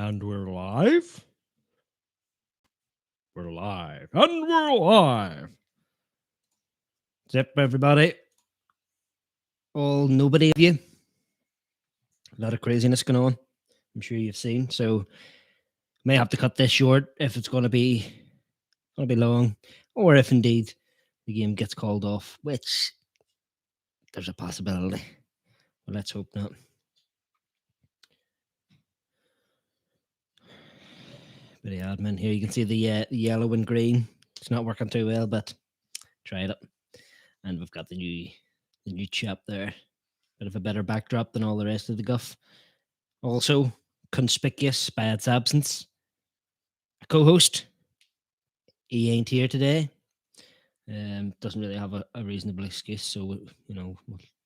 And we're live. We're live. And we're live. Zip, everybody. All nobody of you. A lot of craziness going on. I'm sure you've seen. So may have to cut this short if it's going to be long, or if indeed the game gets called off, which there's a possibility. But let's hope not. Bit of admin here. You can see the yellow and green. It's not working too well, but try it up. And we've got the new chap there. Bit of a better backdrop than all the rest of the guff. Also conspicuous by its absence, a co-host. He ain't here today. Doesn't really have a reasonable excuse, so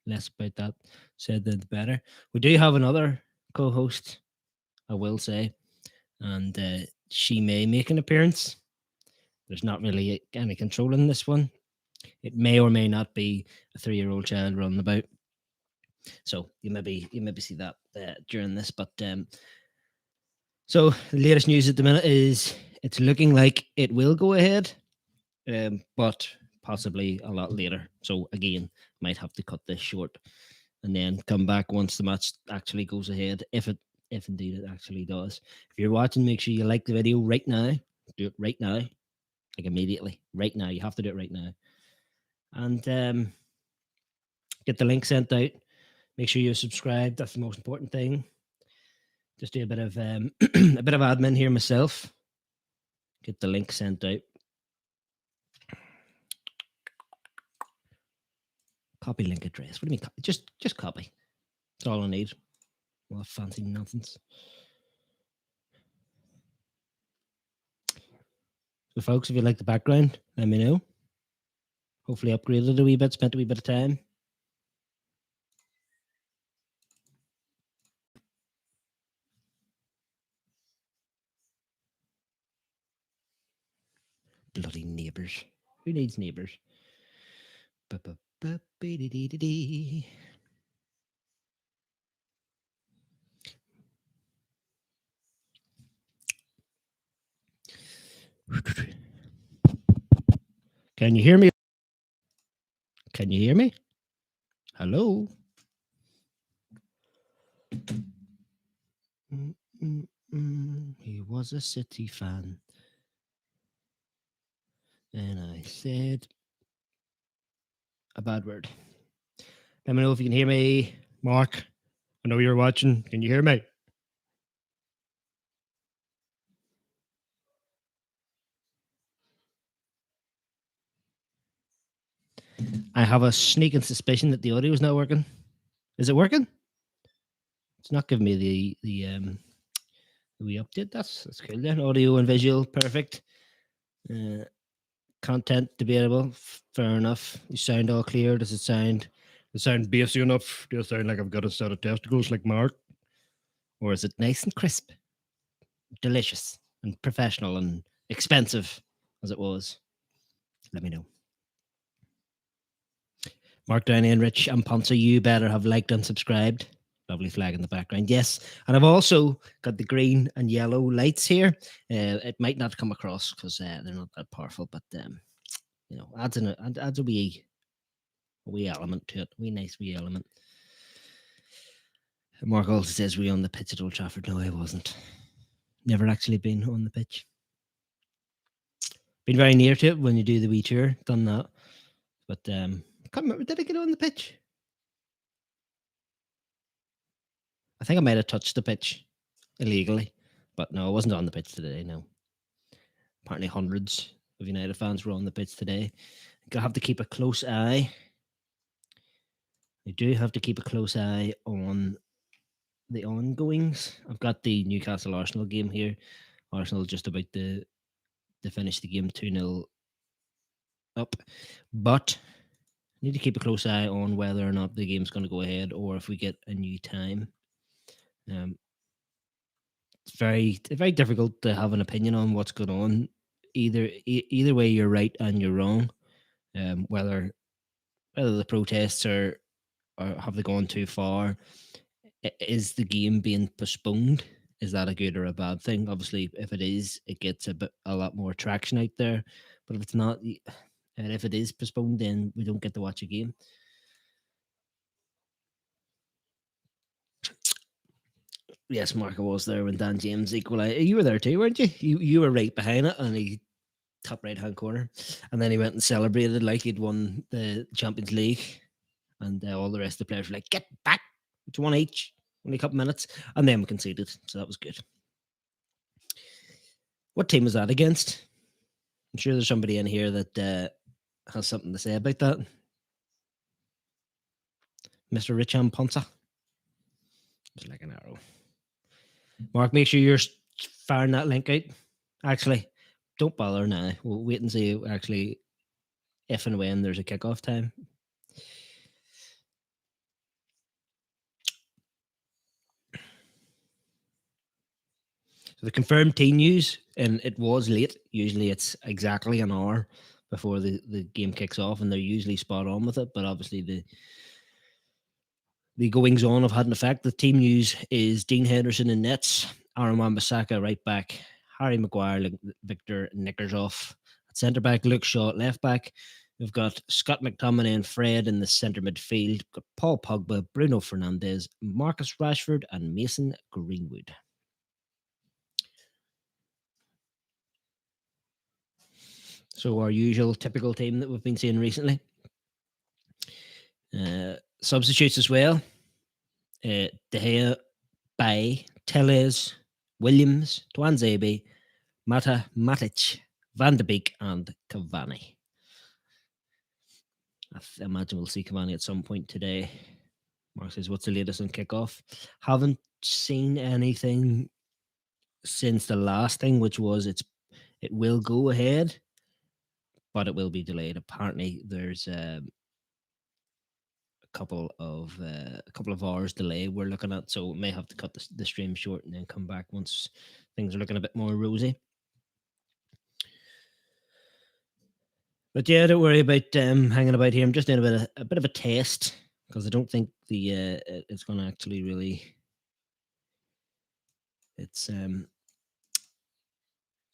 less about that said than the better. We do have another co-host, I will say, and she may make an appearance. There's not really any control in this one. It may or may not be a 3-year-old child running about. So you maybe see that during this, but so the latest news at the minute is it's looking like it will go ahead, but possibly a lot later. So again, might have to cut this short and then come back once the match actually goes ahead, if indeed it actually does. If you're watching, make sure you like the video right now. Do it right now, like immediately, right now. You have to do it right now, and get the link sent out. Make sure you're subscribed. That's the most important thing. Just do a bit of a bit of admin here myself. Get the link sent out. Copy link address. What do you mean? Just copy. That's all I need. All that fancy nonsense. So, folks, if you like the background, let me know. Hopefully, upgraded a wee bit. Spent a wee bit of time. Bloody neighbours. Who needs neighbours? Can you hear me? Can you hear me? Hello? He was a City fan. And I said a bad word. Let me know if you can hear me. Mark, I know you're watching. Can you hear me? I have a sneaking suspicion that the audio is not working. Is it working? It's not giving me the wee update. That's cool then. Audio and visual, perfect. Content debatable, fair enough. You sound all clear. Does it sound bassy enough? Do it sound like I've got a set of testicles like Mark? Or is it nice and crisp, delicious and professional and expensive as it was? Let me know. Mark Downey and Rich and Ponce, you better have liked and subscribed. Lovely flag in the background. Yes. And I've also got the green and yellow lights here. It might not come across because they're not that powerful, but adds a wee element to it. A wee nice wee element. Mark also says we on the pitch at Old Trafford. No, I wasn't. Never actually been on the pitch. Been very near to it when you do the wee tour. Done that. But I can't remember. Did I get on the pitch? I think I might have touched the pitch illegally. But no, I wasn't on the pitch today, no. Apparently hundreds of United fans were on the pitch today. I have to keep a close eye. I do have to keep a close eye on the ongoings. I've got the Newcastle Arsenal game here. Arsenal just about to finish the game 2-0 up. But I need to keep a close eye on whether or not the game's going to go ahead or if we get a new time. It's very difficult to have an opinion on what's going on. Either way, you're right and you're wrong. Whether the protests are have they gone too far? Is the game being postponed? is that a good or a bad thing? Obviously, if it is, it gets a lot more traction out there. But if it's not, and if it is postponed, then we don't get to watch a game. Yes, Mark, I was there when Dan James equalised. You were there too, weren't you? You were right behind it, and he top right hand corner, and then he went and celebrated like he'd won the Champions League, and all the rest of the players were like, "Get back! It's one each, only a couple minutes," and then we conceded, so that was good. What team was that against? I'm sure there's somebody in here that has something to say about that. Mr. Richam Ponsa. It's like an arrow. Mark, make sure you're firing that link out. Actually, don't bother now. We'll wait and see actually if and when there's a kickoff time. So the confirmed team news, and it was late. Usually it's exactly an hour before the game kicks off, and they're usually spot on with it. But obviously the goings on have had an effect. The team news is Dean Henderson in nets, Aaron Wan-Bissaka right back, Harry Maguire, Victor Nickersoff at centre back, Luke Shaw at left back. We've got Scott McTominay and Fred in the centre midfield. We've got Paul Pogba, Bruno Fernandes, Marcus Rashford, and Mason Greenwood. So our usual typical team that we've been seeing recently. Substitutes as well. De Gea, Bay, Tellez, Williams, Tuanzebe, Mata, Matic, Van de Beek, and Cavani. I imagine we'll see Cavani at some point today. Mark says, what's the latest on kickoff? Haven't seen anything since the last thing, which was it will go ahead, but it will be delayed. Apparently, there's a couple of hours delay we're looking at, so we may have to cut the stream short and then come back once things are looking a bit more rosy. But yeah, don't worry about hanging about here. I'm just doing a bit of a test because I don't think it's going to actually really. It's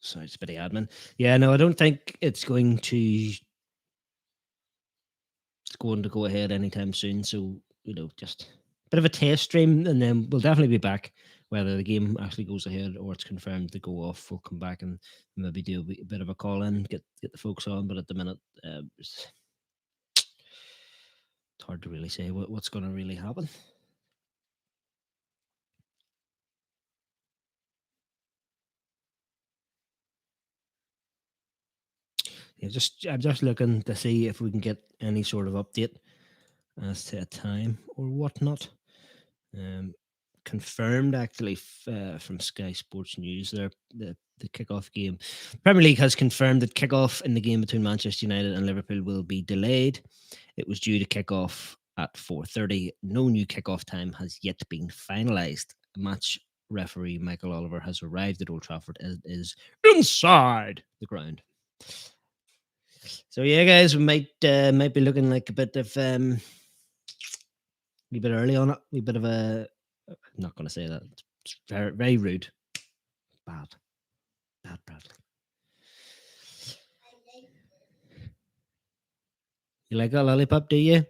sorry, it's a bit of admin. Yeah, no, I don't think it's going to go ahead anytime soon. So just a bit of a test stream, and then we'll definitely be back. Whether the game actually goes ahead or it's confirmed to go off, we'll come back and maybe do a bit of a call in, get the folks on. But at the minute, it's hard to really say what's going to really happen. Yeah, I'm just looking to see if we can get any sort of update as to a time or whatnot. Confirmed actually from Sky Sports News there, the kickoff game. Premier League has confirmed that kickoff in the game between Manchester United and Liverpool will be delayed. It was due to kick off at 4:30. No new kickoff time has yet been finalised. Match referee Michael Oliver has arrived at Old Trafford and is inside the ground. So yeah, guys, we might be looking like a bit of a bit early on it. A bit of a. I'm not going to say that. It's very, very rude. Bad. You like that lollipop, do you?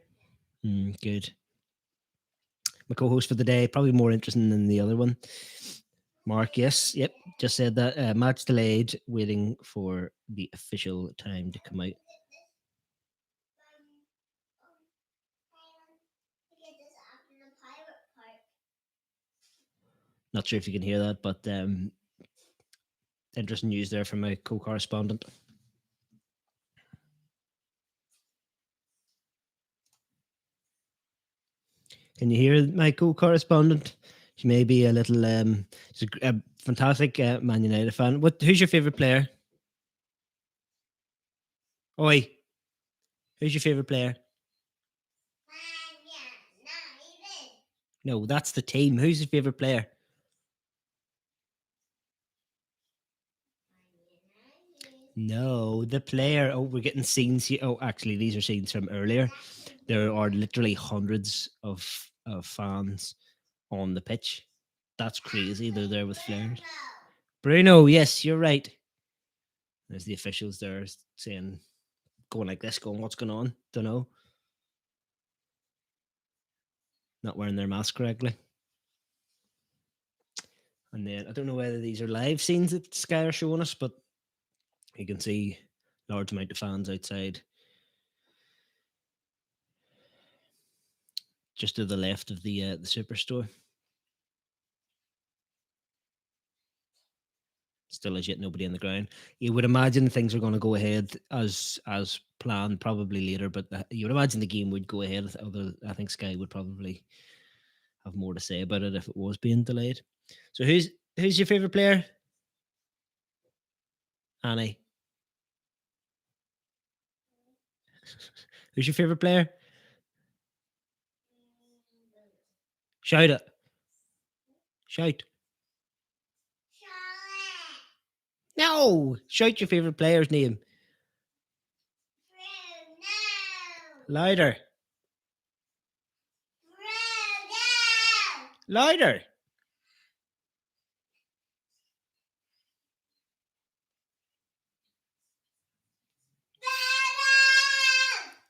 Good. My co-host for the day, probably more interesting than the other one. Mark, yes, yep, just said that. Match delayed, waiting for the official time to come out. Not sure if you can hear that, but interesting news there from my co-correspondent. Can you hear my co-correspondent? She may be a little. She's a fantastic Man United fan. Who's your favorite player? Oi, who's your favorite player? No, that's the team. Who's your favorite player? No, the player. Oh, we're getting scenes here. Oh, actually, these are scenes from earlier. There are literally hundreds of fans on the pitch. That's crazy. They're there with flares. Bruno, yes, you're right. There's the officials there saying, going like this, going, what's going on? Don't know. Not wearing their mask correctly. And then I don't know whether these are live scenes that Sky are showing us, but you can see large amount of fans outside, just to the left of the superstore. Still as yet nobody in the ground. You would imagine things are going to go ahead as planned, probably later, but you would imagine the game would go ahead. Although I think Sky would probably have more to say about it if it was being delayed. So who's your favorite player? Annie. Who's your favorite player? Shout it. Shout. No. Shout your favorite player's name. Louder. Louder.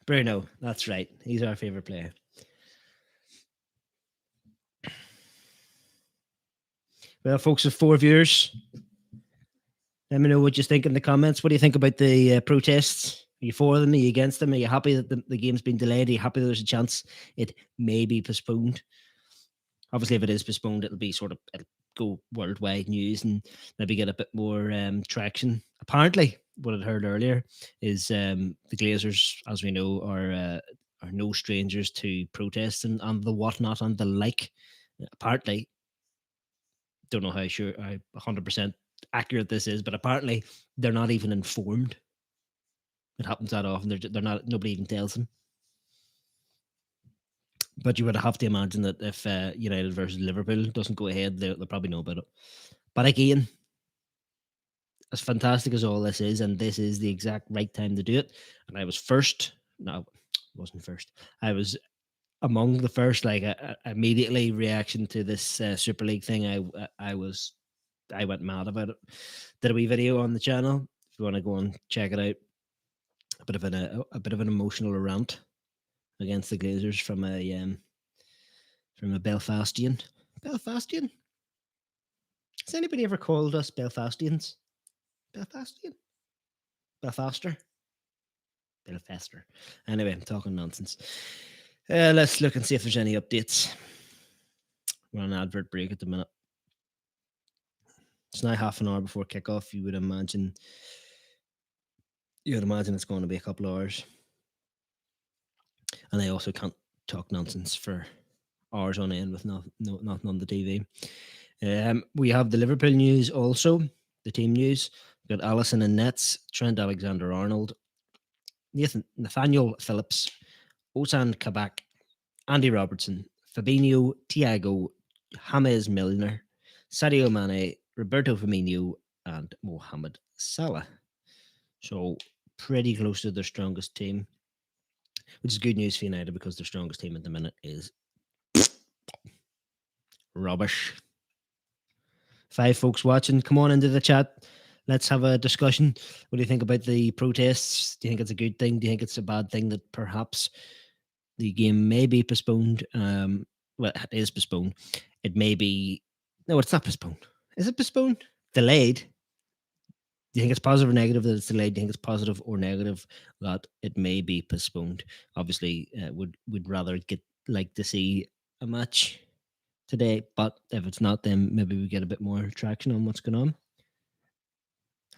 Bruno. That's right. He's our favorite player. Well, folks, with 4 viewers, let me know what you think in the comments. What do you think about the protests? Are you for them? Are you against them? Are you happy that the game's been delayed? Are you happy there's a chance it may be postponed? Obviously, if it is postponed, it'll go worldwide news and maybe get a bit more traction. Apparently, what I'd heard earlier is the Glazers, as we know, are no strangers to protesting and the whatnot and the like. Apparently, don't know how 100% accurate this is, but apparently they're not even informed. It happens that often. They're not. Nobody even tells them. But you would have to imagine that if United versus Liverpool doesn't go ahead, they'll probably know about it. But again, as fantastic as all this is, and this is the exact right time to do it. And I was first. No, I wasn't first. I was among the first. Like immediately reaction to this Super League thing. I went mad about it. Did a wee video on the channel. If you want to go and check it out, a bit of an emotional rant against the Glazers from a Belfastian. Belfastian? Has anybody ever called us Belfastians? Belfastian? Belfaster? Belfaster. Anyway, I'm talking nonsense. Let's look and see if there's any updates. We're on an advert break at the minute. It's now half an hour before kickoff. You would imagine it's going to be a couple of hours. And I also can't talk nonsense for hours on end with nothing on the TV. We have the Liverpool news also, the team news. We've got Alisson in nets, Trent Alexander-Arnold, Nathaniel Phillips, Ozan Kabak, Andy Robertson, Fabinho, Thiago, James Milner, Sadio Mane, Roberto Firmino, and Mohamed Salah. So pretty close to their strongest team, which is good news for United because their strongest team at the minute is rubbish. 5 folks watching. Come on into the chat. Let's have a discussion. What do you think about the protests? Do you think it's a good thing? Do you think it's a bad thing that perhaps the game may be postponed? Well, it is postponed. It may be... No, it's not postponed. Is it postponed? Delayed? Do you think it's positive or negative that it's delayed? Do you think it's positive or negative that it may be postponed? Obviously, would rather like to see a match today, but if it's not, then maybe we get a bit more traction on what's going on.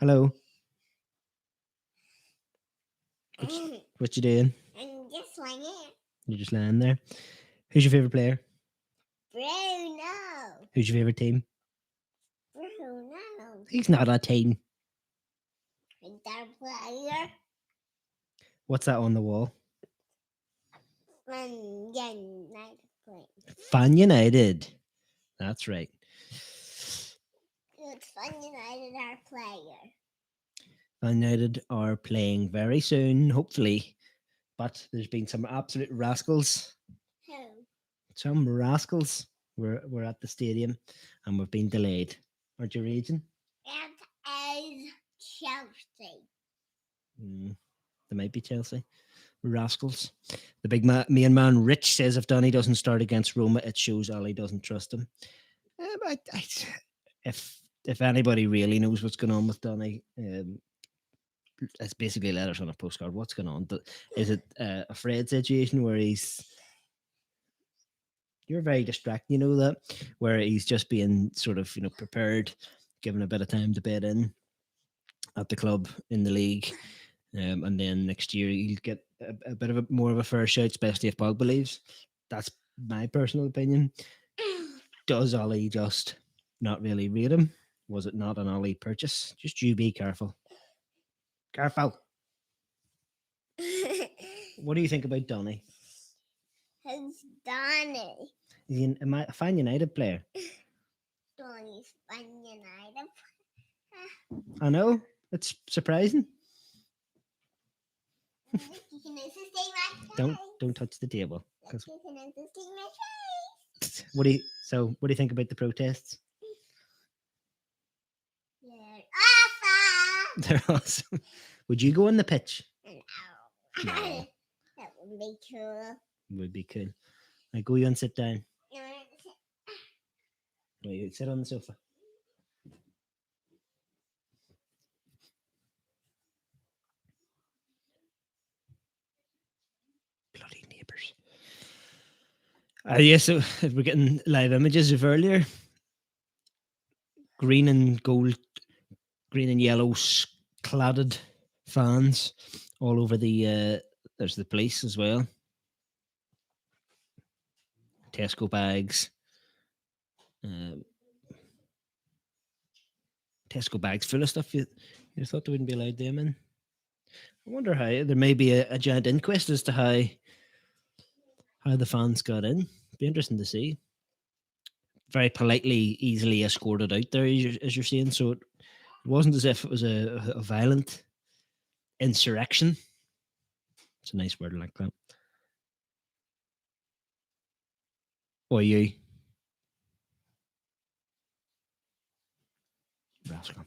Hello. What you doing? I'm just lying here. You're just lying there. Who's your favorite player? Bruno. Who's your favorite team? Bruno. He's not a team. Is that player? What's that on the wall? Fan United player. Fan United. That's right. It's Fan United our player. Fan United are playing very soon, hopefully. But there's been some absolute rascals. Who? Some rascals We're at the stadium, and we've been delayed. Aren't you raging? It is Chelsea. They might be Chelsea. Rascals. The big main man, Rich, says if Donny doesn't start against Roma, it shows Ali doesn't trust him. If anybody really knows what's going on with Donny, it's basically letters on a postcard. What's going on? Is it a Fred situation where you're very distracting, you know that, where he's just being sort of prepared, given a bit of time to bed in at the club in the league, and then next year he'll get a bit of more of a fair shout, especially if Pogba leaves. That's my personal opinion. Does Ollie just not really rate him? Was it not an Ollie purchase? Just you be careful. Careful. What do you think about Donny? Who's Donny? Is he a Fan United player? Donny's Fan United. I know. It's surprising. Don't touch the table. What do you think about the protests? They're awesome. Would you go on the pitch? No. That would be cool. Would be cool. I go you and sit down. No, you sit on the sofa. Bloody neighbours. Yes, so we're getting live images of earlier. Green and yellow cladded fans all over the. There's the police as well. Tesco bags. Tesco bags full of stuff. You thought they wouldn't be allowed them in. I wonder how there may be a giant inquest as to how the fans got in. Be interesting to see. Very politely, easily escorted out there, as you're saying. So it wasn't as if it was a violent insurrection. It's a nice word like that. Or you. Rascal.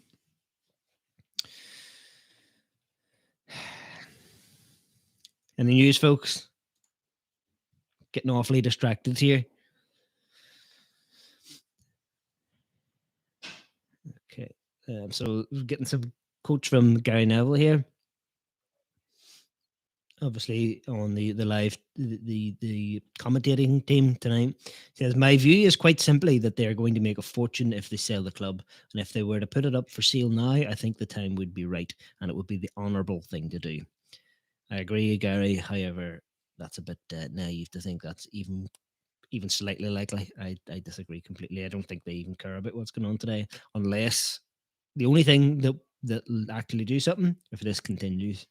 Any news, folks? Getting awfully distracted here. Okay. So we're getting some quotes from Gary Neville here. Obviously on the live the commentating team tonight. Says, my view is quite simply that they are going to make a fortune if they sell the club, and if they were to put it up for sale now, I think the time would be right and it would be the honourable thing to do. I agree, Gary. However, that's a bit naive to think that's even slightly likely. I disagree completely. I don't think they even care about what's going on today, unless the only thing that will actually do something if this continues.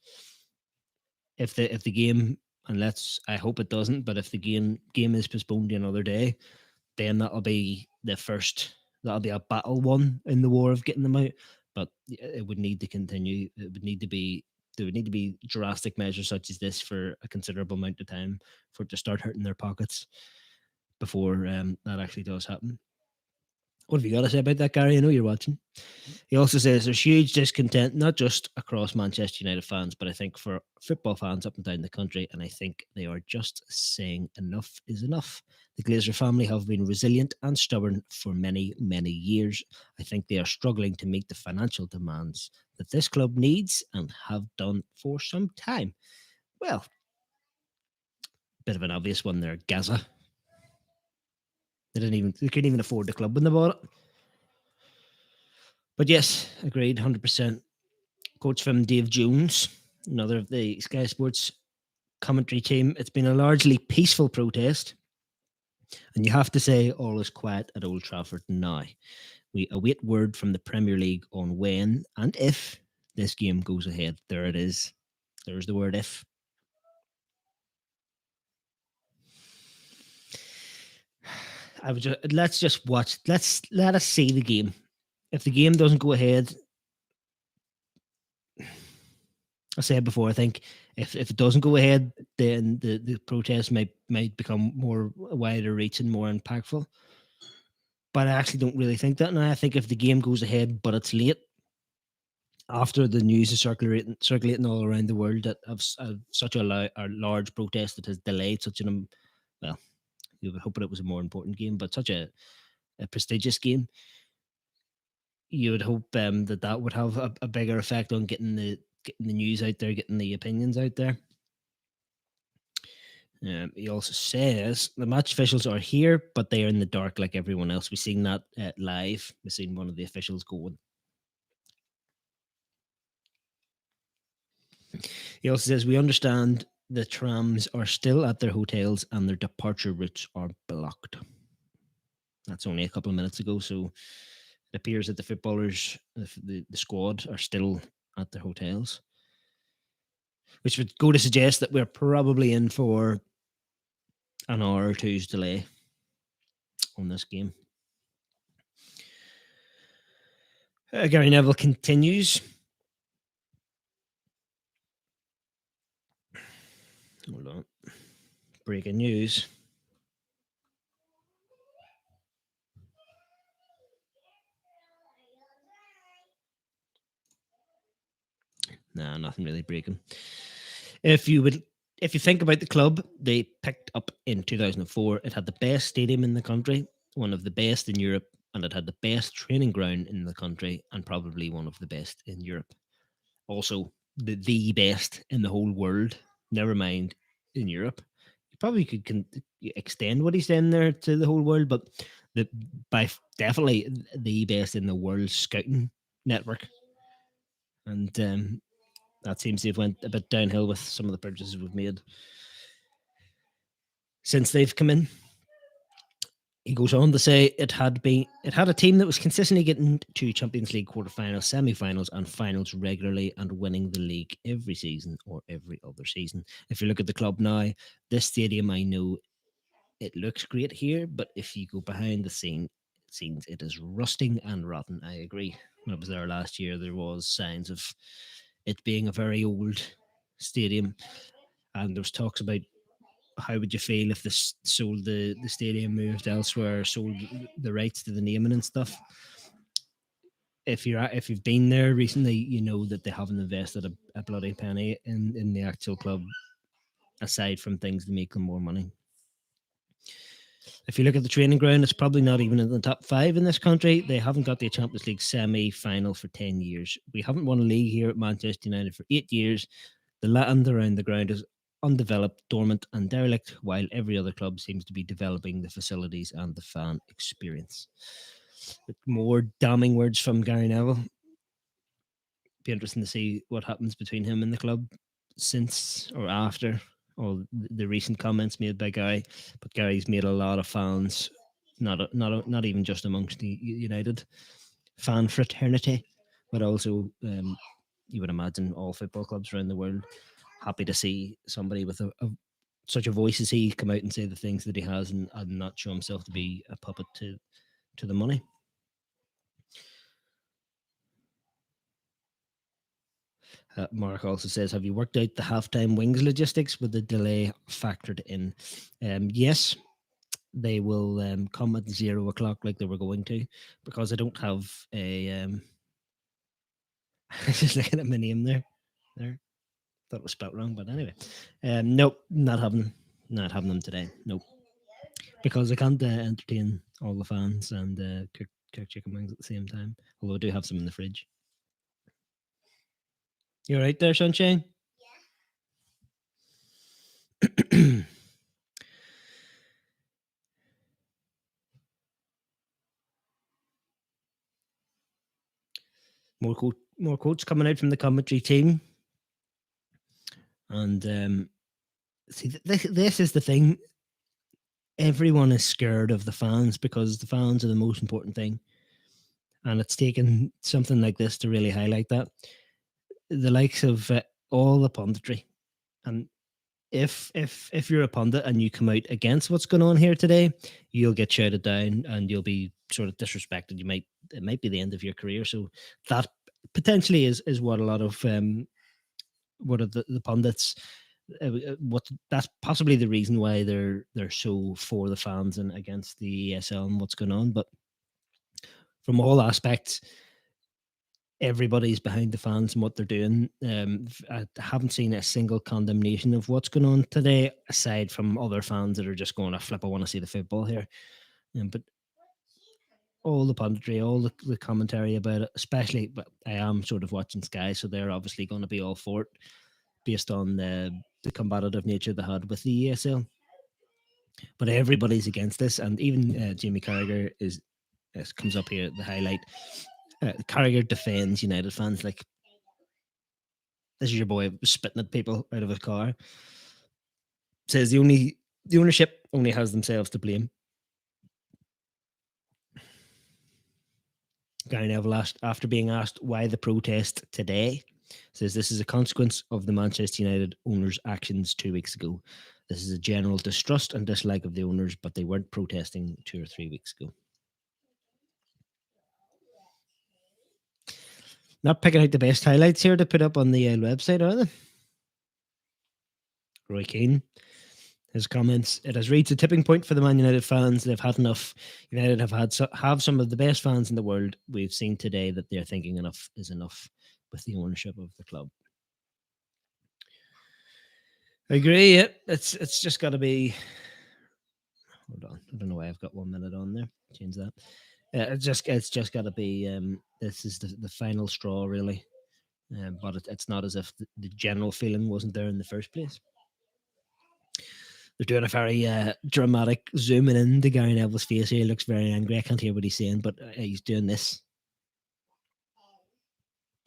If the game, and I hope it doesn't, but if the game is postponed to another day, then that'll be a battle won in the war of getting them out. But it would need to continue. There would need to be drastic measures such as this for a considerable amount of time for it to start hurting their pockets before that actually does happen. What have you got to say about that, Gary? I know you're watching. He also says there's huge discontent, not just across Manchester United fans, but I think for football fans up and down the country. And I think they are just saying enough is enough. The Glazer family have been resilient and stubborn for many, many years. I think they are struggling to meet the financial demands that this club needs and have done for some time. Well, bit of an obvious one there, Gaza. They couldn't even afford the club when they bought it. But yes, agreed, 100%. Quotes from Dave Jones, another of the Sky Sports commentary team. It's been a largely peaceful protest, and you have to say all is quiet at Old Trafford now. We await word from the Premier League on when and if this game goes ahead. There it is. There's the word if. Let's just watch. Let us see the game. If the game doesn't go ahead, I said before, I think if it doesn't go ahead, then the protest might become more wider reaching, more impactful. but I actually don't really think that now. I think if the game goes ahead, but it's late, after the news is circulating all around the world that of such a large protest that has delayed such an well, you would hope it was a more important game, but such a prestigious game, you would hope that would have a bigger effect on getting the news out there, getting the opinions out there. He also says the match officials are here, but they are in the dark like everyone else. We've seen that live. We've seen one of the officials going. He also says we understand the trams are still at their hotels and their departure routes are blocked. That's only a couple of minutes ago, so it appears that the footballers, the squad, are still at their hotels, which would go to suggest that we're probably in for an hour or two's delay on this game. Gary Neville continues. Hold on. Breaking news. Nah, nothing really breaking. If you think about the club they picked up in 2004, it had the best stadium in the country, one of the best in Europe, and it had the best training ground in the country, and probably one of the best in Europe. Also, the best in the whole world. Never mind in Europe. You probably could extend what he's saying there to the whole world, but definitely the best in the world scouting network. And that seems to have went a bit downhill with some of the purchases we've made since they've come in. He goes on to say it had a team that was consistently getting to Champions League quarterfinals, semi-finals, and finals regularly, and winning the league every season or every other season. If you look at the club now, this stadium, I know it looks great here, but if you go behind the scenes, it is rusting and rotten. I agree. When I was there last year, there was signs of it being a very old stadium, and there was talks about how would you feel if this sold the stadium, moved elsewhere, sold the rights to the naming and stuff. If you've been there recently, you know that they haven't invested a bloody penny in the actual club, aside from things to make them more money. If you look at the training ground, it's probably not even in the top 5 in this country. They haven't got the Champions League semi-final for 10 years. We haven't won a league here at Manchester United for 8 years. The land around the ground is undeveloped, dormant, and derelict, while every other club seems to be developing the facilities and the fan experience. More damning words from Gary Neville. Be interesting to see what happens between him and the club since or after all the recent comments made by Gary. But Gary's made a lot of fans, not even just amongst the United fan fraternity, but also you would imagine all football clubs around the world happy to see somebody with such a voice as he come out and say the things that he has, and not show himself to be a puppet to the money. Mark also says, have you worked out the halftime wings logistics with the delay factored in? Yes, they will come at 0 o'clock like they were going to, because I don't have a just looking at my name there thought it was spelled wrong, but anyway, nope, not having them today. Nope, because I can't entertain all the fans and cook chicken wings at the same time, although I do have some in the fridge. You all right there, Sunshine? Yeah. More quotes coming out from the commentary team. And see, this is the thing. Everyone is scared of the fans because the fans are the most important thing. And it's taken something like this to really highlight that. The likes of all the punditry. And if you're a pundit and you come out against what's going on here today, you'll get shouted down and you'll be sort of disrespected. It might be the end of your career. So that potentially is what a lot of what are the pundits what that's possibly the reason why they're so for the fans and against the ESL and what's going on. But from all aspects, everybody's behind the fans and what they're doing. I haven't seen a single condemnation of what's going on today, aside from other fans that are just going, "I flip, I want to see the football here." But all the punditry, all the commentary about it, especially, but I am sort of watching Sky, so they're obviously going to be all for it based on the combative nature they had with the ESL. But everybody's against this, and even Jamie Carragher comes up here at the highlight. Carragher defends United fans like this is your boy spitting at people out of his car. Says the ownership only has themselves to blame. Gary Neville after being asked why the protest today, says this is a consequence of the Manchester United owners' actions 2 weeks ago. This is a general distrust and dislike of the owners, but they weren't protesting 2 or 3 weeks ago. Not picking out the best highlights here to put up on the website, are they? Roy Keane, his comments: it has reached a tipping point for the Man United fans. They've had enough. United have some of the best fans in the world. We've seen today that they're thinking enough is enough with the ownership of the club. I agree. Yeah, it's just got to be. Hold on, I don't know why I've got 1 minute on there. Change that. It's just got to be. This is the final straw, really. But it's not as if the general feeling wasn't there in the first place. They're doing a very dramatic zooming in to Gary Neville's face here. He looks very angry. I can't hear what he's saying, but he's doing this.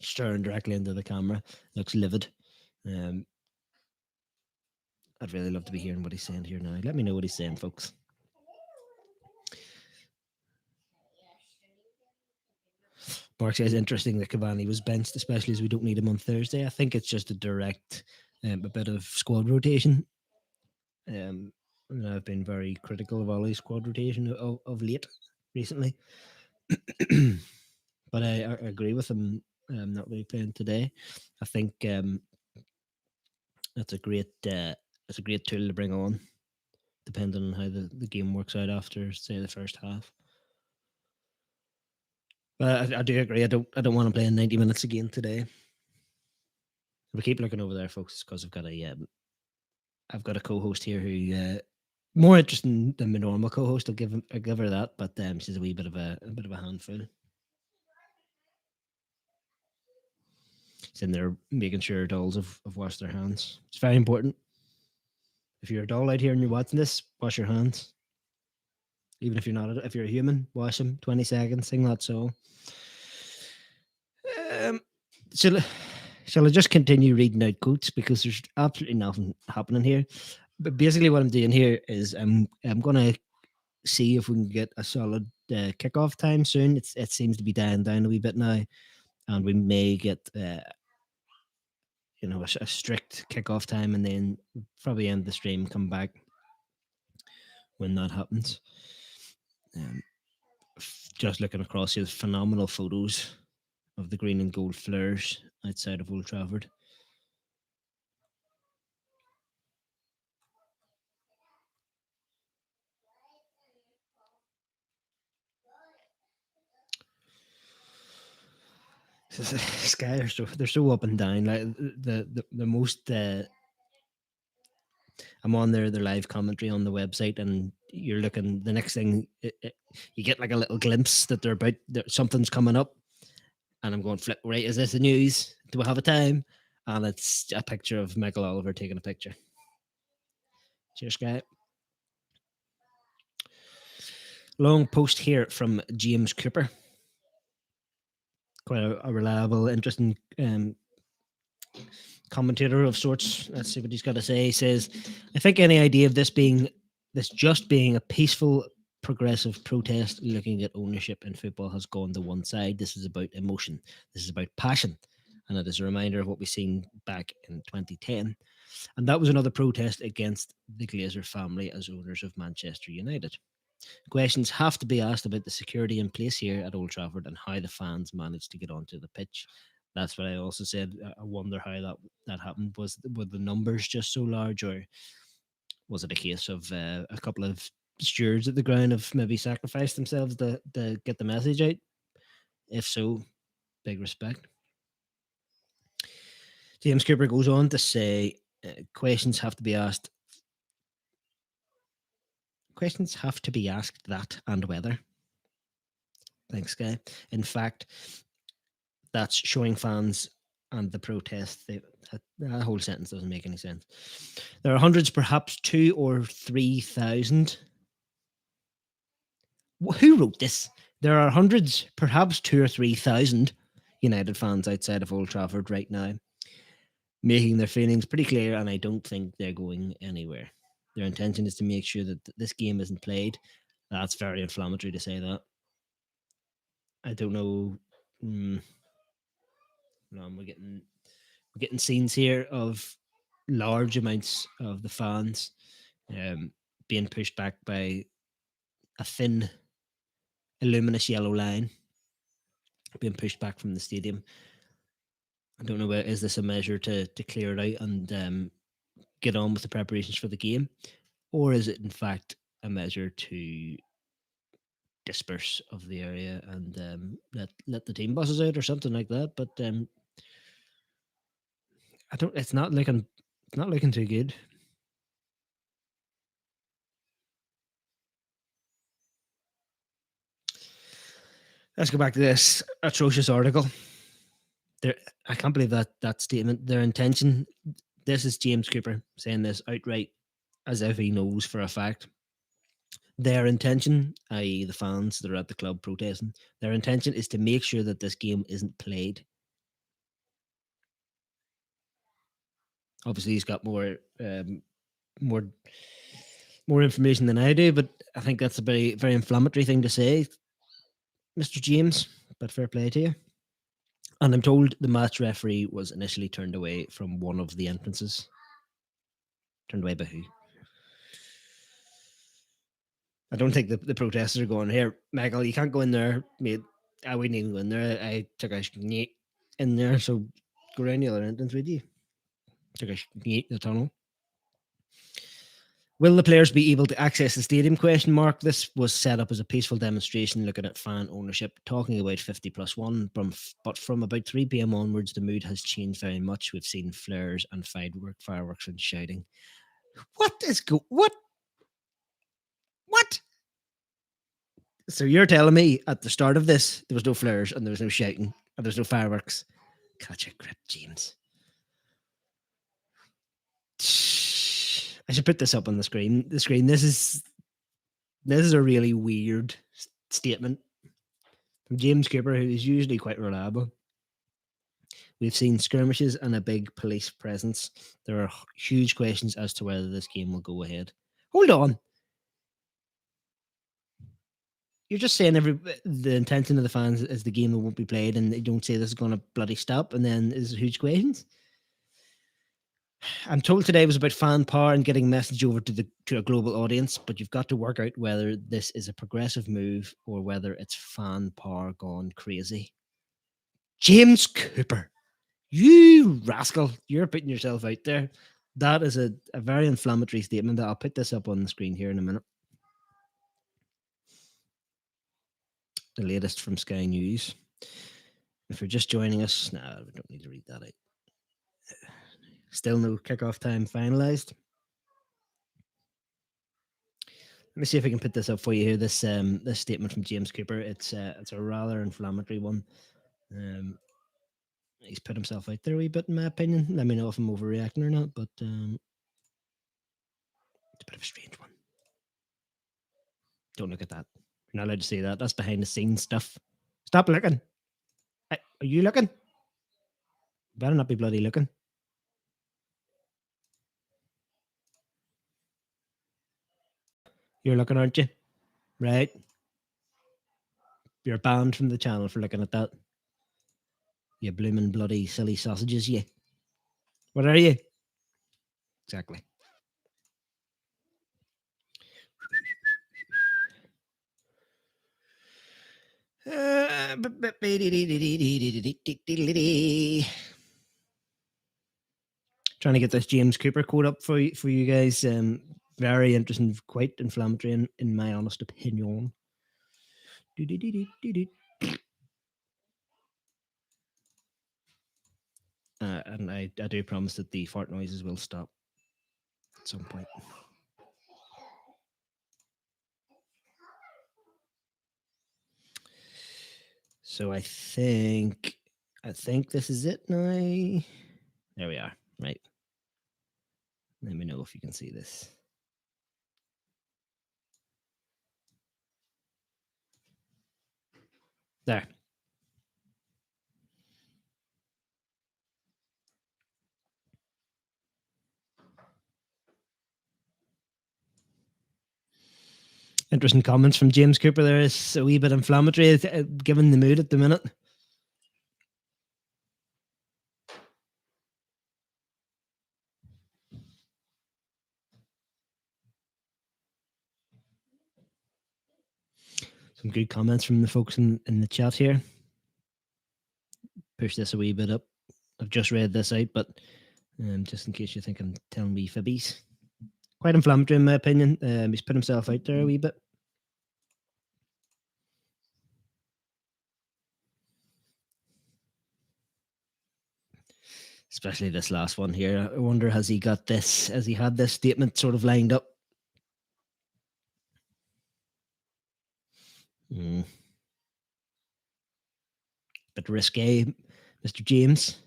Staring directly into the camera. Looks livid. I'd really love to be hearing what he's saying here now. Let me know what he's saying, folks. Mark says, interesting that Cavani was benched, especially as we don't need him on Thursday. I think it's just a direct, a bit of squad rotation. And I've been very critical of Ollie's squad rotation of late, recently. But I agree with him not really playing today. I think that's a great tool to bring on, depending on how the game works out after, say, the first half. But I do agree. I don't want to play in 90 minutes again today. We keep looking over there, folks, because I've got a co-host here who more interesting than my normal co-host. I'll give her that, but she's a wee bit of a handful. She's in there making sure dolls have washed their hands. It's very important. If you're a doll out here and you're watching this, wash your hands. Even if you're not, if you're a human, wash them. 20 seconds, sing that song. Shall I just continue reading out quotes because there's absolutely nothing happening here? But basically, what I'm doing here is I'm gonna see if we can get a solid kickoff time soon. It seems to be dying down a wee bit now, and we may get a strict kickoff time, and then probably end the stream, come back when that happens. Just looking across here, phenomenal photos of the green and gold flares outside of Old Trafford. Sky are they're so up and down. Like the most. I'm on their live commentary on the website, and you're looking. The next thing you get like a little glimpse that they're about something's coming up, and I'm going flip. Right, is this the news? Do we have a time? And it's a picture of Michael Oliver taking a picture. Cheers, Sky. Long post here from James Cooper. Quite a reliable, interesting commentator of sorts. Let's see what he's got to say. He says, I think any idea of this just being a peaceful, progressive protest looking at ownership in football has gone to one side. This is about emotion. This is about passion. And it is a reminder of what we've seen back in 2010. And that was another protest against the Glazer family as owners of Manchester United. Questions have to be asked about the security in place here at Old Trafford and how the fans managed to get onto the pitch. That's what I also said. I wonder how that happened. Were the numbers just so large, or was it a case of a couple of stewards at the ground have maybe sacrificed themselves to get the message out? If so, big respect. James Cooper goes on to say, questions have to be asked. Questions have to be asked that and whether. Thanks, Guy. In fact, that's showing fans and the protest. That whole sentence doesn't make any sense. There are hundreds, perhaps 2,000 or 3,000. Who wrote this? There are hundreds, perhaps 2,000 or 3,000 United fans outside of Old Trafford right now, making their feelings pretty clear, and I don't think they're going anywhere. Their intention is to make sure that this game isn't played. That's very inflammatory to say that. I don't know. No, we're getting scenes here of large amounts of the fans being pushed back by a thin, luminous yellow line, being pushed back from the stadium. I don't know, is this a measure to clear it out and get on with the preparations for the game, or is it in fact a measure to disperse of the area and let the team buses out or something like that? But I don't. It's not looking too good. Let's go back to this atrocious article. I can't believe that statement. Their intention. This is James Cooper saying this outright, as if he knows for a fact. Their intention, i.e., the fans that are at the club protesting, their intention is to make sure that this game isn't played. Obviously, he's got more information than I do, but I think that's a very, very inflammatory thing to say, Mr. James. But fair play to you. And I'm told the match referee was initially turned away from one of the entrances. Turned away by who? I don't think the protesters are going, here, Michael, you can't go in there, mate. I wouldn't even go in there. I took a shit in there, so go around the other entrance with you. Took a shit in the tunnel. Will the players be able to access the stadium? Question mark. This was set up as a peaceful demonstration looking at fan ownership, talking about 50+1. But from about 3 p.m. onwards, the mood has changed very much. We've seen flares and fireworks and shouting. What? So you're telling me at the start of this, there was no flares and there was no shouting and there was no fireworks? Catch a grip, James. I should put this up on the screen. This is a really weird statement from James Cooper, who is usually quite reliable. We've seen skirmishes and a big police presence. There are huge questions as to whether this game will go ahead. Hold on. You're just saying the intention of the fans is the game that won't be played, and they don't say this is going to bloody stop, and then there's huge questions. I'm told today was about fan power and getting a message over to a global audience, but you've got to work out whether this is a progressive move or whether it's fan power gone crazy. James Cooper, you rascal, you're putting yourself out there. That is a very inflammatory statement. I'll put this up on the screen here in a minute. The latest from Sky News. If you're just joining us, we don't need to read that out. Still no kickoff time finalized. Let me see if I can put this up for you here. This statement from James Cooper. It's a rather inflammatory one. He's put himself out there a wee bit, in my opinion. Let me know if I'm overreacting or not, but it's a bit of a strange one. Don't look at that. You're not allowed to say that. That's behind the scenes stuff. Stop looking. Are you looking? Better not be bloody looking. You're looking, aren't you? Right. You're banned from the channel for looking at that. You blooming bloody silly sausages, you. What are you? Exactly. Trying to get this James Cooper quote up for you guys. Very interesting, quite inflammatory in my honest opinion. And I do promise that the fart noises will stop at some point. So I think this is it now. There we are. Right. Let me know if you can see this. There. Interesting comments from James Cooper there. Is a wee bit inflammatory given the mood at the minute. Some good comments from the folks in the chat here. Push this a wee bit up. I've just read this out, but just in case you think I'm telling me fibbies. Quite inflammatory in my opinion. He's put himself out there a wee bit. Especially this last one here. I wonder, has he got this? Has he had this statement sort of lined up? Bit risque, Mr. James.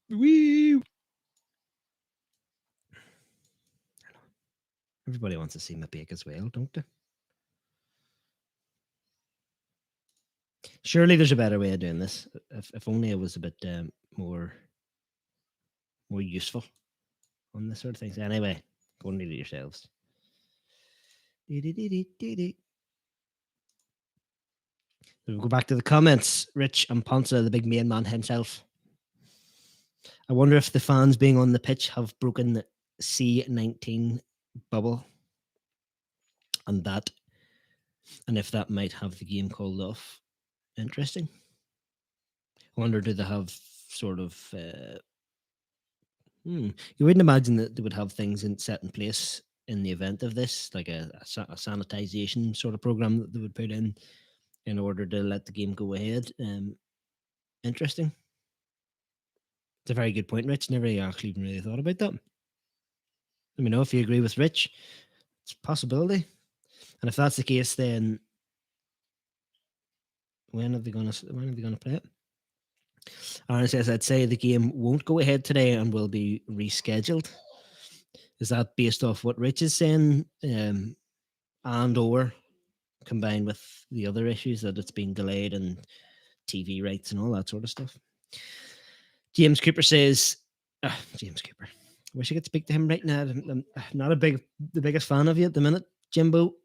Woo! Everybody wants to see my bake as well, don't they? Surely there's a better way of doing this. If only it was a bit more useful on this sort of things. Anyway, go and read it yourselves. We'll go back to the comments. Rich and Ponsa, the big main man himself. I wonder if the fans being on the pitch have broken the C19 bubble, and if that might have the game called off. Interesting. I wonder, do they have sort of you wouldn't imagine that they would have things set in place in the event of this, like a sanitization sort of program that they would put in order to let the game go ahead. Interesting. It's a very good point, Rich. Never actually even really thought about that. Let me know if you agree with Rich. It's a possibility. And if that's the case, then when are they going to play it? Aaron says, I'd say the game won't go ahead today and will be rescheduled. Is that based off what Rich is saying, and or combined with the other issues that it's been delayed and TV rights and all that sort of stuff? James Cooper says, James Cooper, I wish I could speak to him right now. I'm not the biggest fan of you at the minute, Jimbo.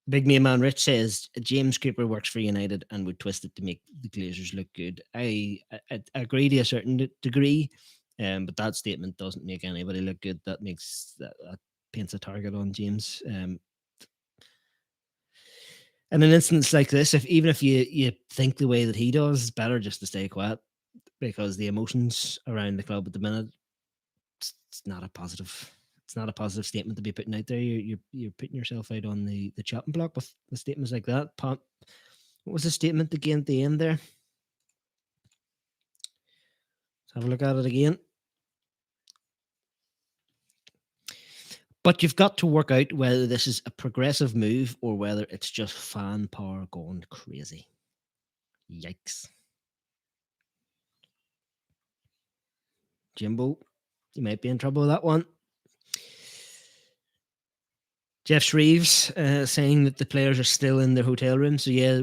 Big main man Rich says James Cooper works for United and would twist it to make the Glazers look good. I agree to a certain degree, but that statement doesn't make anybody look good. That paints a target on James. In an instance like this, even if you think the way that he does, it's better just to stay quiet, because the emotions around the club at the minute, it's not a positive. It's not a positive statement to be putting out there. You're putting yourself out on the chopping block with the statements like that. What was the statement again at the end there? Let's have a look at it again. But you've got to work out whether this is a progressive move or whether it's just fan power going crazy. Yikes. Jimbo, you might be in trouble with that one. Jeff Shreves saying that the players are still in their hotel room. So yeah,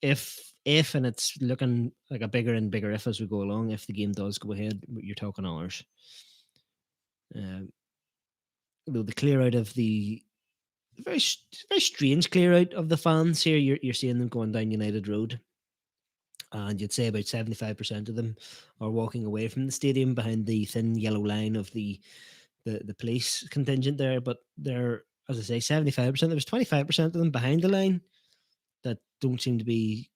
if and it's looking like a bigger and bigger if as we go along, if the game does go ahead, you're talking hours. Though the clear out of the very strange clear out of the fans here, you're seeing them going down United Road, and you'd say about 75% of them are walking away from the stadium behind the thin yellow line of the police contingent there. But they're, as I say, 75%. There was 25% of them behind the line that don't seem to be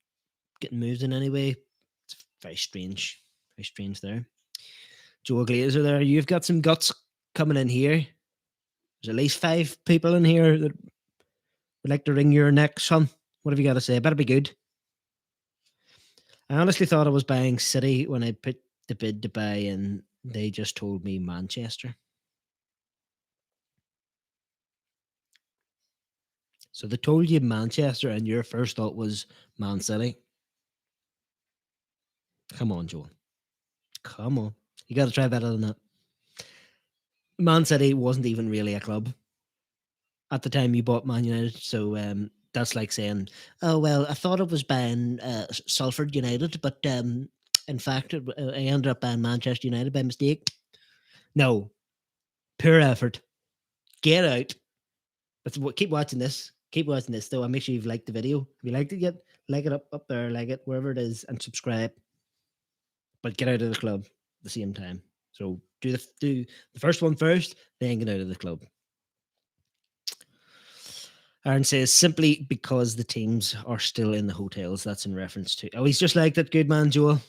getting moved in any way. It's very strange. Very strange there. Joe Glazer there. You've got some guts coming in here. There's at least 5 people in here that would like to wring your neck, son. What have you got to say? Better be good. I honestly thought I was buying City when I put the bid to buy, and they just told me Manchester. So they told you Manchester, and your first thought was Man City. Come on, Joel. Come on. You got to try better than that. Man City wasn't even really a club at the time you bought Man United. So that's like saying, oh, well, I thought it was buying Salford United, but in fact, I ended up buying Manchester United by mistake. No, poor effort. Get out. Keep watching this. Keep watching this, though, and make sure you've liked the video. If you liked it yet, like it up there, like it wherever it is, and subscribe. But get out of the club at the same time. So do the first one first, then get out of the club. Aaron says simply because the teams are still in the hotels. That's in reference to. Oh, he's just like that good man, Joel.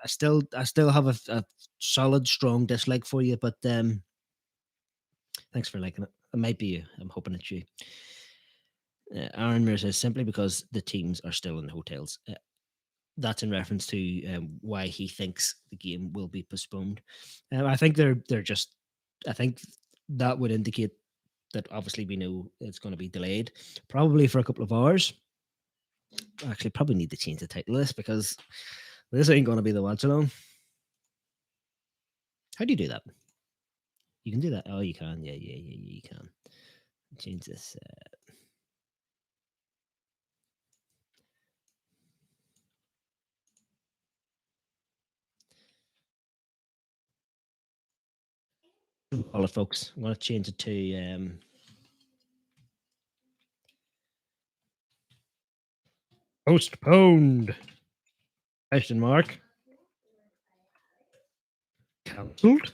I still have a solid, strong dislike for you, but thanks for liking it. It might be you. I'm hoping it's you. Aaron Muir says simply because the teams are still in the hotels. That's in reference to why he thinks the game will be postponed. I think they're just. I think that would indicate that obviously we know it's going to be delayed, probably for a couple of hours. Actually, probably need to change the title of this because this ain't going to be the Watchalong. How do you do that? You can do that. Oh, you can. Yeah, you can. Change this. All it, folks. I'm going to change it to postponed. Question mark. Cancelled.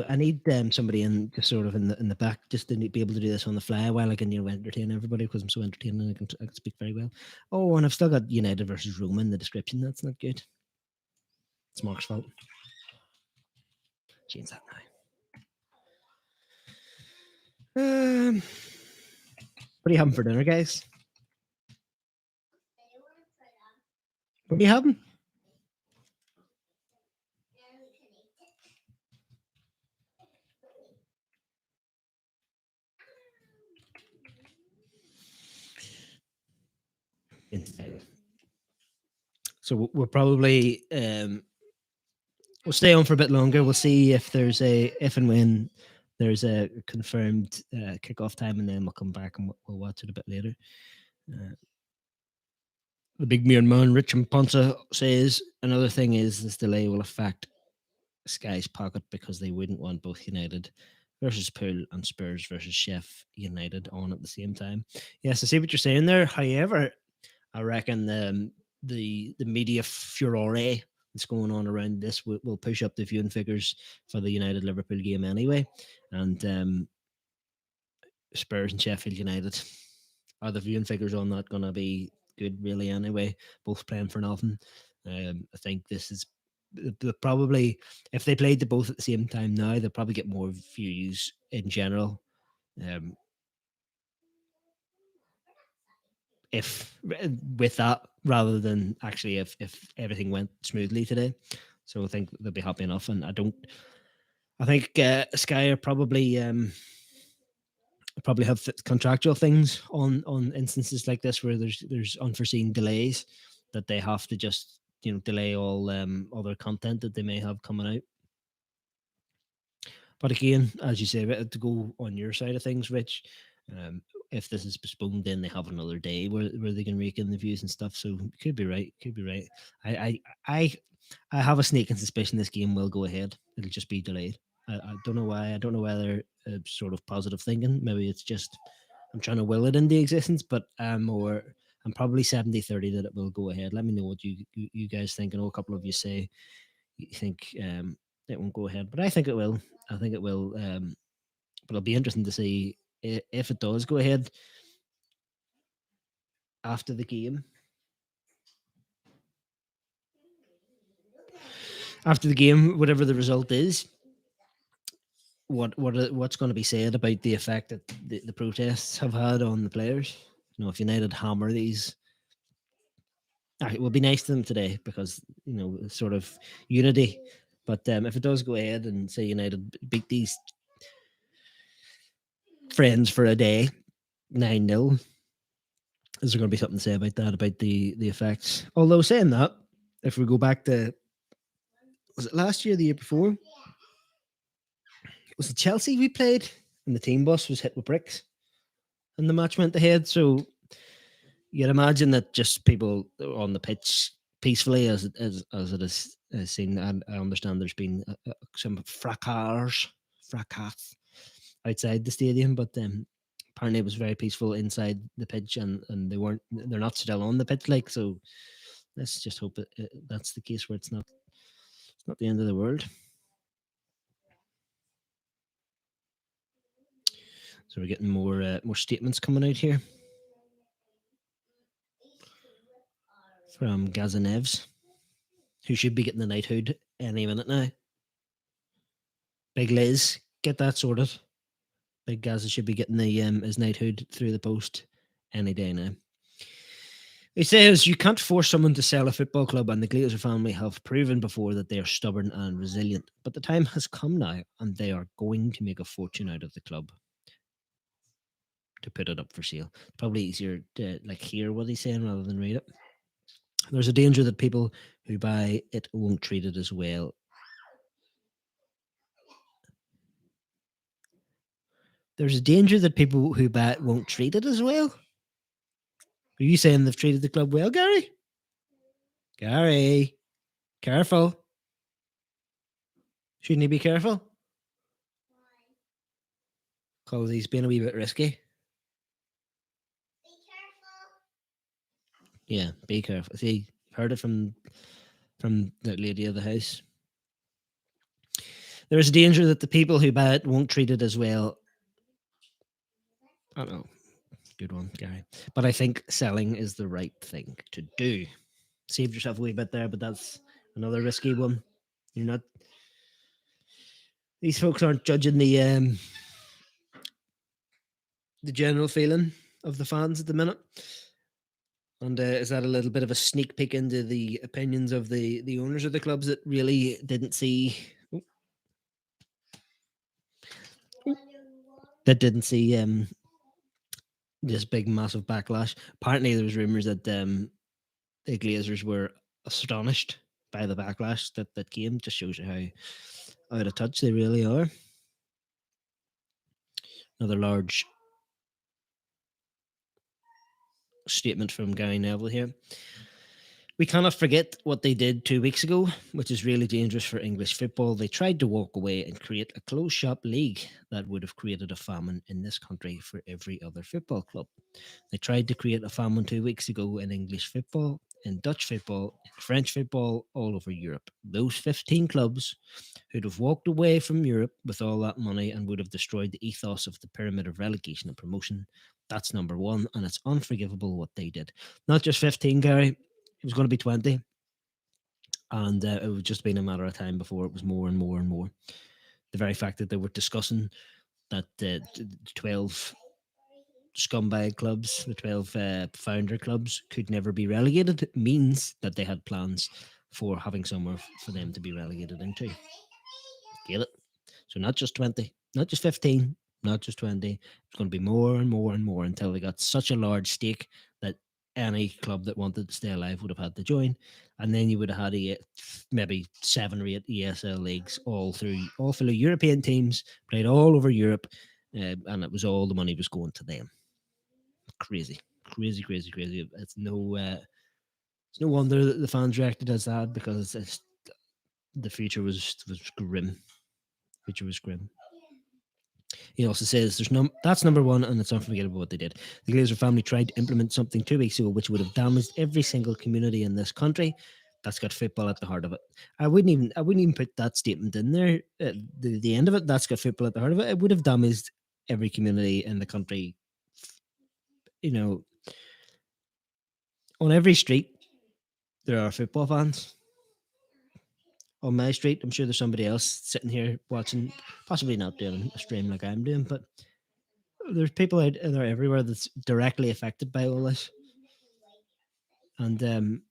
I need somebody in just sort of in the back just to be able to do this on the fly while I can entertain everybody because I'm so entertaining. I can speak very well. Oh, and I've still got United versus Roma in the description. That's not good. It's Mark's fault. Change that now. What are you having for dinner, guys? What are you having? So we'll probably we'll stay on for a bit longer. We'll see if if and when there's a confirmed kickoff time, and then we'll come back and we'll watch it a bit later. The big mere man, Richard Ponce, says another thing is this delay will affect Sky's pocket because they wouldn't want both United versus Pool and Spurs versus Chef United on at the same time. Yes, I see what you're saying there. However, I reckon the media furore that's going on around this will push up the viewing figures for the United Liverpool game anyway. And Spurs and Sheffield United, are the viewing figures on that going to be good really anyway? Both playing for nothing. I think this is probably, if they played the both at the same time now, they'll probably get more views in general. If with that, rather than actually if everything went smoothly today. So I think they'll be happy enough. And I think Sky are probably have contractual things on instances like this where there's unforeseen delays that they have to just delay all other content that they may have coming out. But again, as you say, to go on your side of things, Rich, if this is postponed, then they have another day where they can rake in the views and stuff. So could be right. Could be right. I have a sneaking suspicion this game will go ahead. It'll just be delayed. I don't know why. I don't know whether sort of positive thinking. Maybe it's just I'm trying to will it into existence, but I'm probably 70-30 that it will go ahead. Let me know what you guys think. I know a couple of you say you think it won't go ahead, but I think it will. I think it will. But it'll be interesting to see if it does go ahead after the game. after the game, whatever the result is, what's going to be said about the effect that the protests have had on the players? If United hammer these, it will be nice to them today because sort of unity. But if it does go ahead and say United beat these friends for a day 9-0, is there going to be something to say about that, about the effects? Although saying that, if we go back to, was it last year, the year before? Was it Chelsea we played and the team bus was hit with bricks and the match went ahead? So you'd imagine that just people on the pitch peacefully, as it is seen. And I understand there's been some fracas outside the stadium, but apparently it was very peaceful inside the pitch, and they're not still on the pitch, like. So let's just hope that's the case, where it's not the end of the world. So we're getting more statements coming out here from Gazanevs, who should be getting the knighthood any minute now. Big Liz, get that sorted. Big Gaza should be getting his knighthood through the post any day now. He says, you can't force someone to sell a football club, and the Glazer family have proven before that they are stubborn and resilient. But the time has come now, and they are going to make a fortune out of the club to put it up for sale. Probably easier to hear what he's saying rather than read it. There's a danger that people who buy it won't treat it as well. There's a danger that people who buy it won't treat it as well. Are you saying they've treated the club well, Gary? Gary, careful. Shouldn't he be careful? Because he's been a wee bit risky. Yeah, be careful. See, heard it from the lady of the house. There is a danger that the people who buy it won't treat it as well. I don't know. Good one, Gary. But I think selling is the right thing to do. Saved yourself a wee bit there, but that's another risky one. You're not. These folks aren't judging the general feeling of the fans at the minute. And is that a little bit of a sneak peek into the opinions of the owners of the clubs that really didn't see this big massive backlash? Apparently, there was rumors that the Glazers were astonished by the backlash that came. Just shows you how out of touch they really are. Another large statement from Gary Neville here. We cannot forget what they did 2 weeks ago, which is really dangerous for English football. They tried to walk away and create a closed shop league that would have created a famine in this country for every other football club. They tried to create a famine 2 weeks ago in English football, in Dutch football, in French football, all over Europe. Those 15 clubs who'd have walked away from Europe with all that money and would have destroyed the ethos of the pyramid of relegation and promotion. That's number one, and it's unforgivable what they did. Not just 15, Gary. It was going to be 20. And it was just been a matter of time before it was more and more and more. The very fact that they were discussing that the 12 scumbag clubs, the 12 founder clubs, could never be relegated means that they had plans for having somewhere for them to be relegated into. Get it? So not just 20, not just 15, not just 20. It's going to be more and more and more until they got such a large stake that any club that wanted to stay alive would have had to join. And then you would have had maybe 7 or 8 ESL leagues all through European teams, played all over Europe, and it was all the money was going to them. Crazy. It's no wonder that the fans reacted as that, because the future was grim. He also says that's number one, and it's unforgettable what they did. The Glazer family tried to implement something 2 weeks ago which would have damaged every single community in this country. That's got football at the heart of it. I wouldn't even put that statement in there. The end of it, that's got football at the heart of it. It would have damaged every community in the country. On every street there are football fans. on my street. I'm sure there's somebody else sitting here watching, possibly not doing a stream like I'm doing, but there's people out there everywhere that's directly affected by all this. And the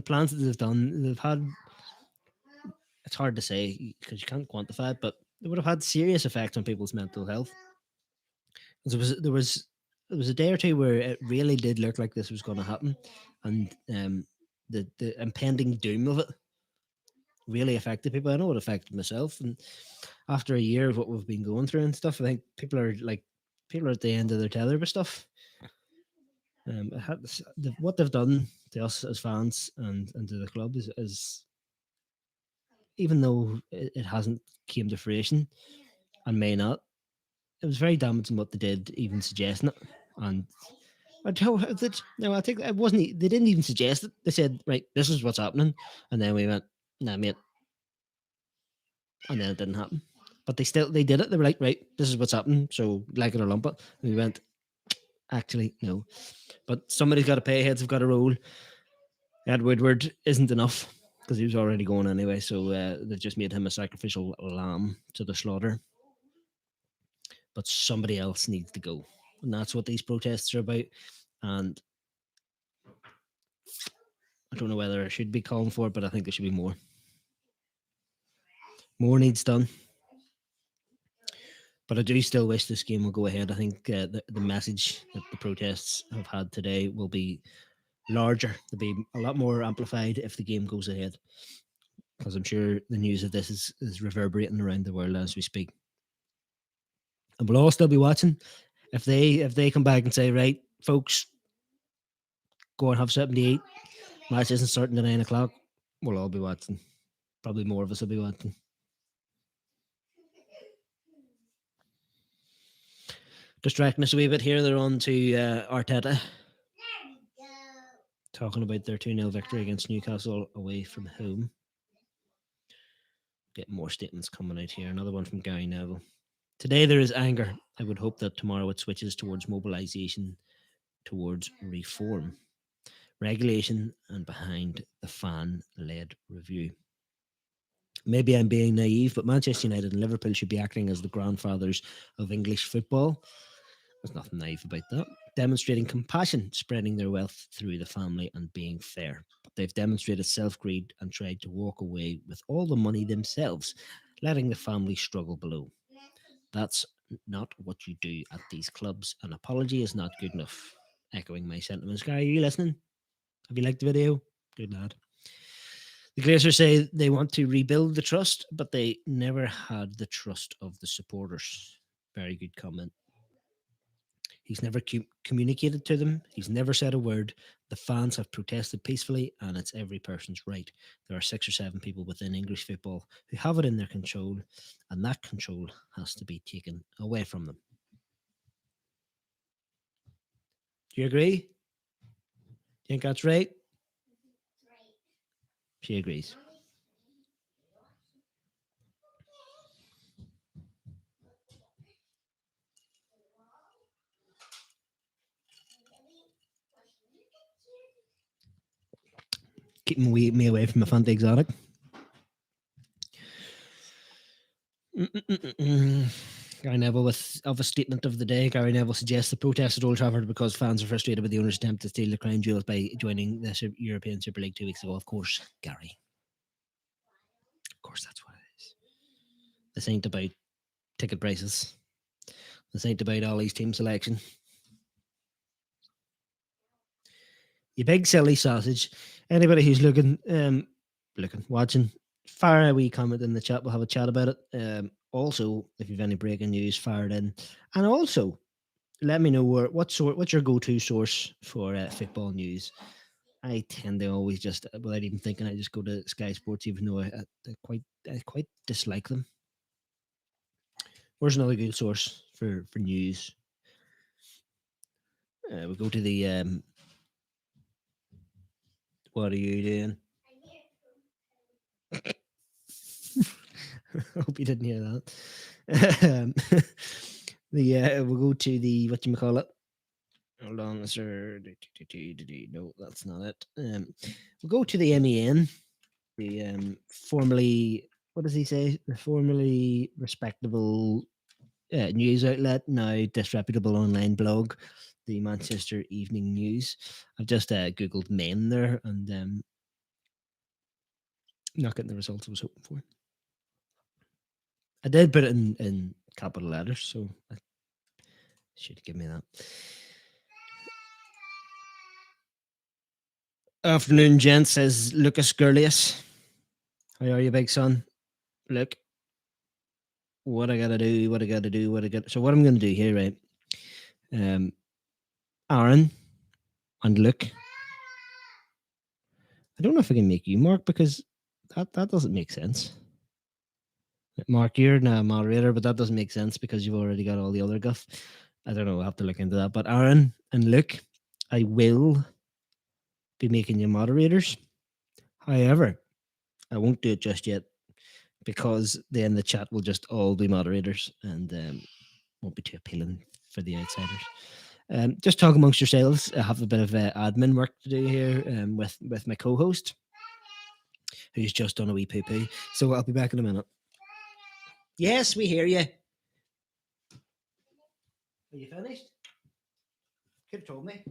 plans that they've done, they've had, it's hard to say because you can't quantify it, but it would have had serious effects on people's mental health. There was a day or two where it really did look like this was going to happen, and the impending doom of it really affected people. I know it affected myself, and after a year of what we've been going through and stuff, I think people are at the end of their tether with stuff. What they've done to us as fans and to the club is even though it hasn't came to fruition and may not, it was very damaging what they did, even suggesting it. And I think it wasn't. They didn't even suggest it. They said, "Right, this is what's happening," and then we went, "Nah, mate," and then it didn't happen. But they did it. They were like, "Right, this is what's happening." So like it or lump it. And we went, "Actually, no." But somebody's got to pay. Heads have got to roll. Ed Woodward isn't enough because he was already going anyway. So they just made him a sacrificial lamb to the slaughter. But somebody else needs to go, and that's what these protests are about. And I don't know whether I should be calling for it, but I think there should be more. More needs done. But I do still wish this game will go ahead. I think the message that the protests have had today will be larger. They'll be a lot more amplified if the game goes ahead. Because I'm sure the news of this is reverberating around the world as we speak. And we'll all still be watching. If they come back and say, right, folks, go and have something to eat. Match isn't starting at 9 o'clock. We'll all be watching. Probably more of us will be watching. Distracting us a wee bit here. They're on to Arteta. Talking about their 2-0 victory against Newcastle away from home. Get more statements coming out here. Another one from Gary Neville. Today there is anger. I would hope that tomorrow it switches towards mobilisation, towards reform, regulation, and behind the fan-led review. Maybe I'm being naive, but Manchester United and Liverpool should be acting as the grandfathers of English football. There's nothing naive about that. Demonstrating compassion, spreading their wealth through the family, and being fair. But they've demonstrated self-greed and tried to walk away with all the money themselves, letting the family struggle below. That's not what you do at these clubs. An apology is not good enough. Echoing my sentiments. Guy, are you listening? Have you liked the video? Good lad. The Glazers say they want to rebuild the trust, but they never had the trust of the supporters. Very good comment. He's never communicated to them. He's never said a word. The fans have protested peacefully, and it's every person's right. There are 6 or 7 people within English football who have it in their control, and that control has to be taken away from them. Do you agree? Do you think that's right? She agrees. Keeping me away from a Fanta Exotic. Gary Neville of a statement of the day. Gary Neville suggests the protests at Old Trafford because fans are frustrated with the owner's attempt to steal the crown jewels by joining the European Super League 2 weeks ago. Of course, Gary. Of course, that's what it is. This ain't about ticket prices. This ain't about Ollie's team selection. You big silly sausage. Anybody who's watching, fire a wee comment in the chat. We'll have a chat about it. Also, if you've any breaking news, fire it in. And also, let me know what's your go-to source for football news. I tend to always just, without even thinking, I just go to Sky Sports, even though I quite dislike them. Where's another good source for news? We'll go to the what are you doing? I hope you didn't hear that. We'll go to the whatchamacallit. Hold on, is there? No, that's not it. We'll go to the MEN, the formerly, what does he say? The formerly respectable news outlet, now disreputable online blog, the Manchester Evening News. I've just googled men there, and not getting the results I was hoping for. I did put it in capital letters, so I should give me that. Afternoon, gents, says Lucas Gurlius. How are you, big son? Look, what I gotta do, what I gotta do, what I got. So what I'm gonna do here, right? Aaron and Luke. I don't know if I can make you Mark, because that doesn't make sense. Mark, you're now a moderator, but that doesn't make sense because you've already got all the other guff. I don't know. I'll have to look into that. But Aaron and Luke, I will be making you moderators. However, I won't do it just yet, because then the chat will just all be moderators, and won't be too appealing for the outsiders. Just talk amongst yourselves. I have a bit of admin work to do here with my co-host, who's just done a wee poo-poo. So I'll be back in a minute. Yes, we hear you. Are you finished? Could have told me.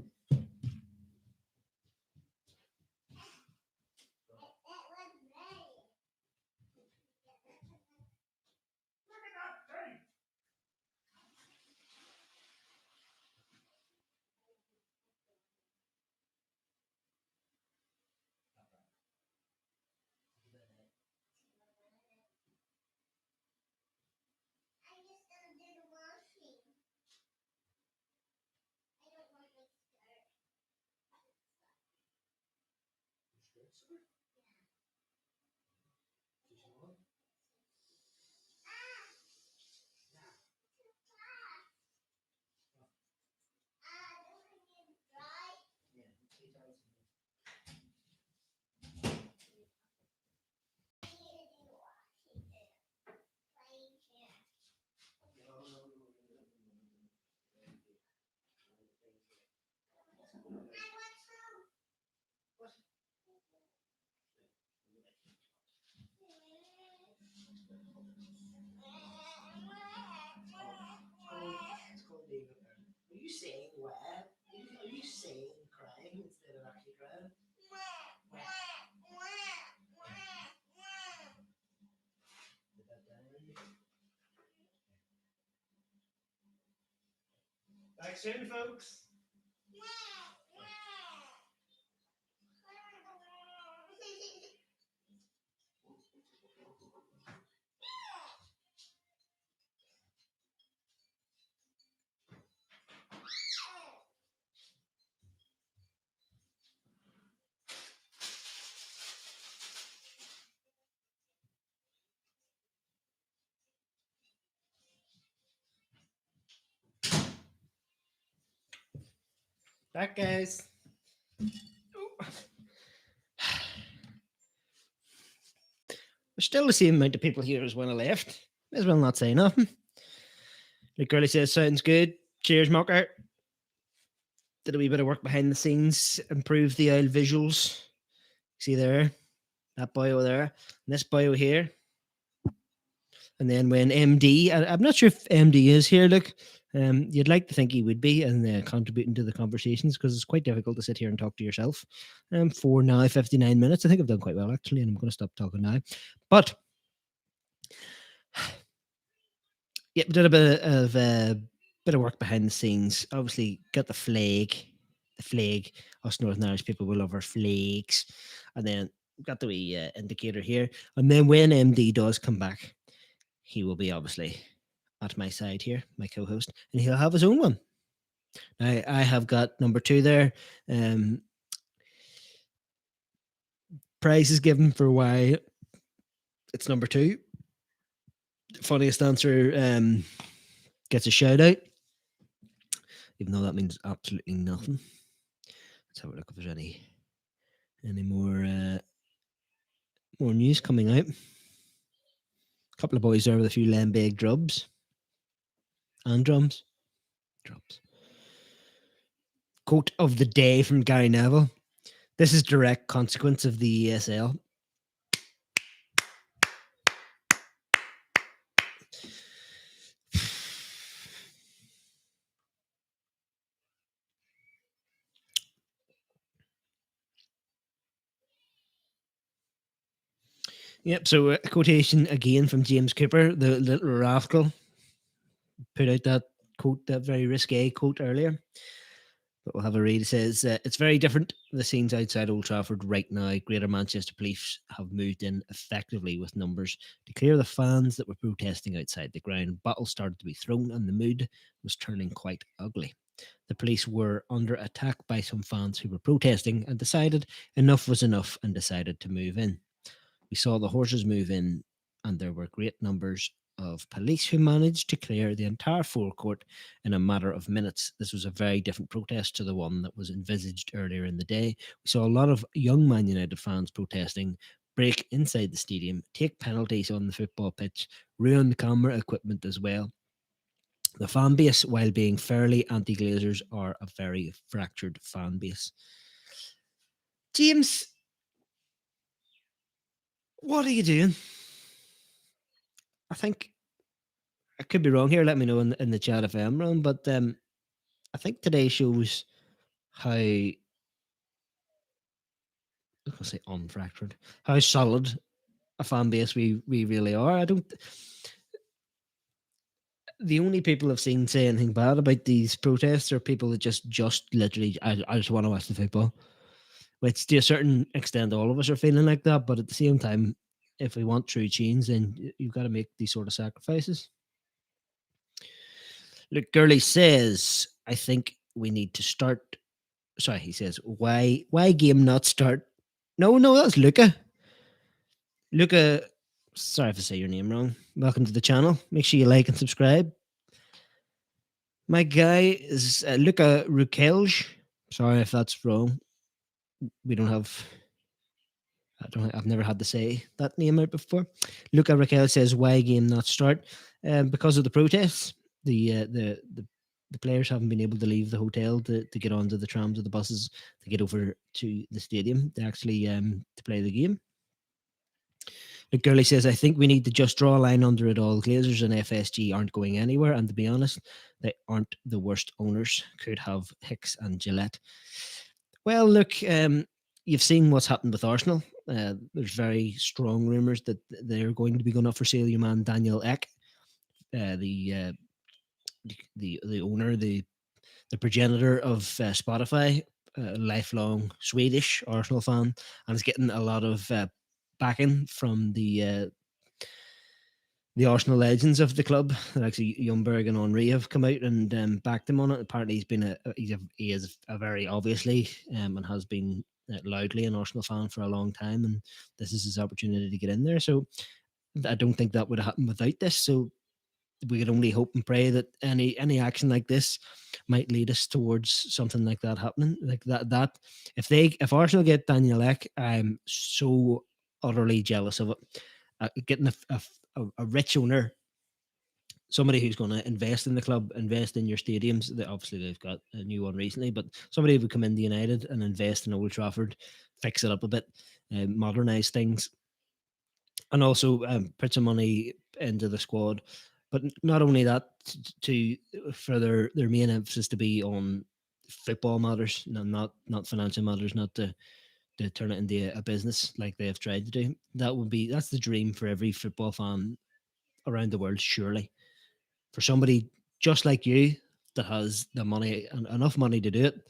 Are you saying what? Are you saying crying instead of actually crying? Back soon, folks. Back, guys. There's still the same amount of people here as when I left. May as well not say nothing. The girlie says, sounds good. Cheers, Mocker. Did a wee bit of work behind the scenes, improve the old visuals. See there? That bio there. And this bio here. And then when MD, I'm not sure if MD is here, look. You'd like to think he would be, and contributing to the conversations, because it's quite difficult to sit here and talk to yourself for now 59 minutes. I think I've done quite well, actually, and I'm going to stop talking now. But yeah, we did a bit of work behind the scenes. Obviously, got the flag. Us Northern Irish people will love our flags. And then got the wee indicator here. And then when MD does come back, he will be obviously at my side here, my co-host, and he'll have his own one. Now, I have got number 2 there. Prize is given for why it's number 2. Funniest answer gets a shout out, even though that means absolutely nothing. Let's have a look if there's any more news coming out. A couple of boys there with a few Lembeg drums and drums. Quote of the day from Gary Neville. This is direct consequence of the ESL. Yep, so a quotation again from James Cooper, the little rascal, put out that quote, that very risque quote earlier. But we'll have a read. It says, it's very different. The scenes outside Old Trafford right now. Greater Manchester Police have moved in effectively with numbers to clear the fans that were protesting outside the ground. Battles started to be thrown and the mood was turning quite ugly. The police were under attack by some fans who were protesting and decided enough was enough and decided to move in. We saw the horses move in, and there were great numbers of police who managed to clear the entire forecourt in a matter of minutes. This was a very different protest to the one that was envisaged earlier in the day. We saw a lot of young Man United fans protesting, break inside the stadium, take penalties on the football pitch, ruin the camera equipment as well. The fan base, while being fairly anti-Glazers, are a very fractured fan base. James, what are you doing? I think I could be wrong here. Let me know in the chat if I'm wrong. But I think today shows how, I was gonna say unfractured, how solid a fan base we really are. I don't. The only people I've seen say anything bad about these protests are people that just literally, I just want to watch the football. Which to a certain extent, all of us are feeling like that. But at the same time, if we want true change, then you've got to make these sort of sacrifices. Look, Gurley says, I think we need to start. Sorry, he says, why game not start? No, that's Luca. Luca, sorry if I say your name wrong. Welcome to the channel. Make sure you like and subscribe. My guy is Luca Rukelj. Sorry if that's wrong. We don't have. I've never had to say that name out before. Luca Raquel says, "Why game not start? Because of the protests. The players haven't been able to leave the hotel to get onto the trams or the buses to get over to the stadium to actually to play the game." Like Gurley says, I think we need to just draw a line under it all. Glazers and FSG aren't going anywhere, and to be honest, they aren't the worst owners. Could have Hicks and Gillette. Well, look, you've seen what's happened with Arsenal. There's very strong rumours that they're going to be going up for sale. Your man Daniel Ek, the owner, the progenitor of Spotify, a lifelong Swedish Arsenal fan, and is getting a lot of backing from the Arsenal legends of the club. Actually, Ljungberg and Henry have come out and backed him on it. Apparently, he is a very obviously and has been loudly an Arsenal fan for a long time, and this is his opportunity to get in there. So I don't think that would have happened without this. So we could only hope and pray that any action like this might lead us towards something like that happening. Like that if Arsenal get Daniel Ek, I'm so utterly jealous of it. Getting a rich owner, somebody who's going to invest in the club, invest in your stadiums. Obviously, they've got a new one recently, but somebody who would come into United and invest in Old Trafford, fix it up a bit, modernise things, and also put some money into the squad. But not only that, for their main emphasis to be on football matters, not financial matters, not to turn it into a business like they have tried to do. That's the dream for every football fan around the world, surely. For somebody just like you that has the money and enough money to do it,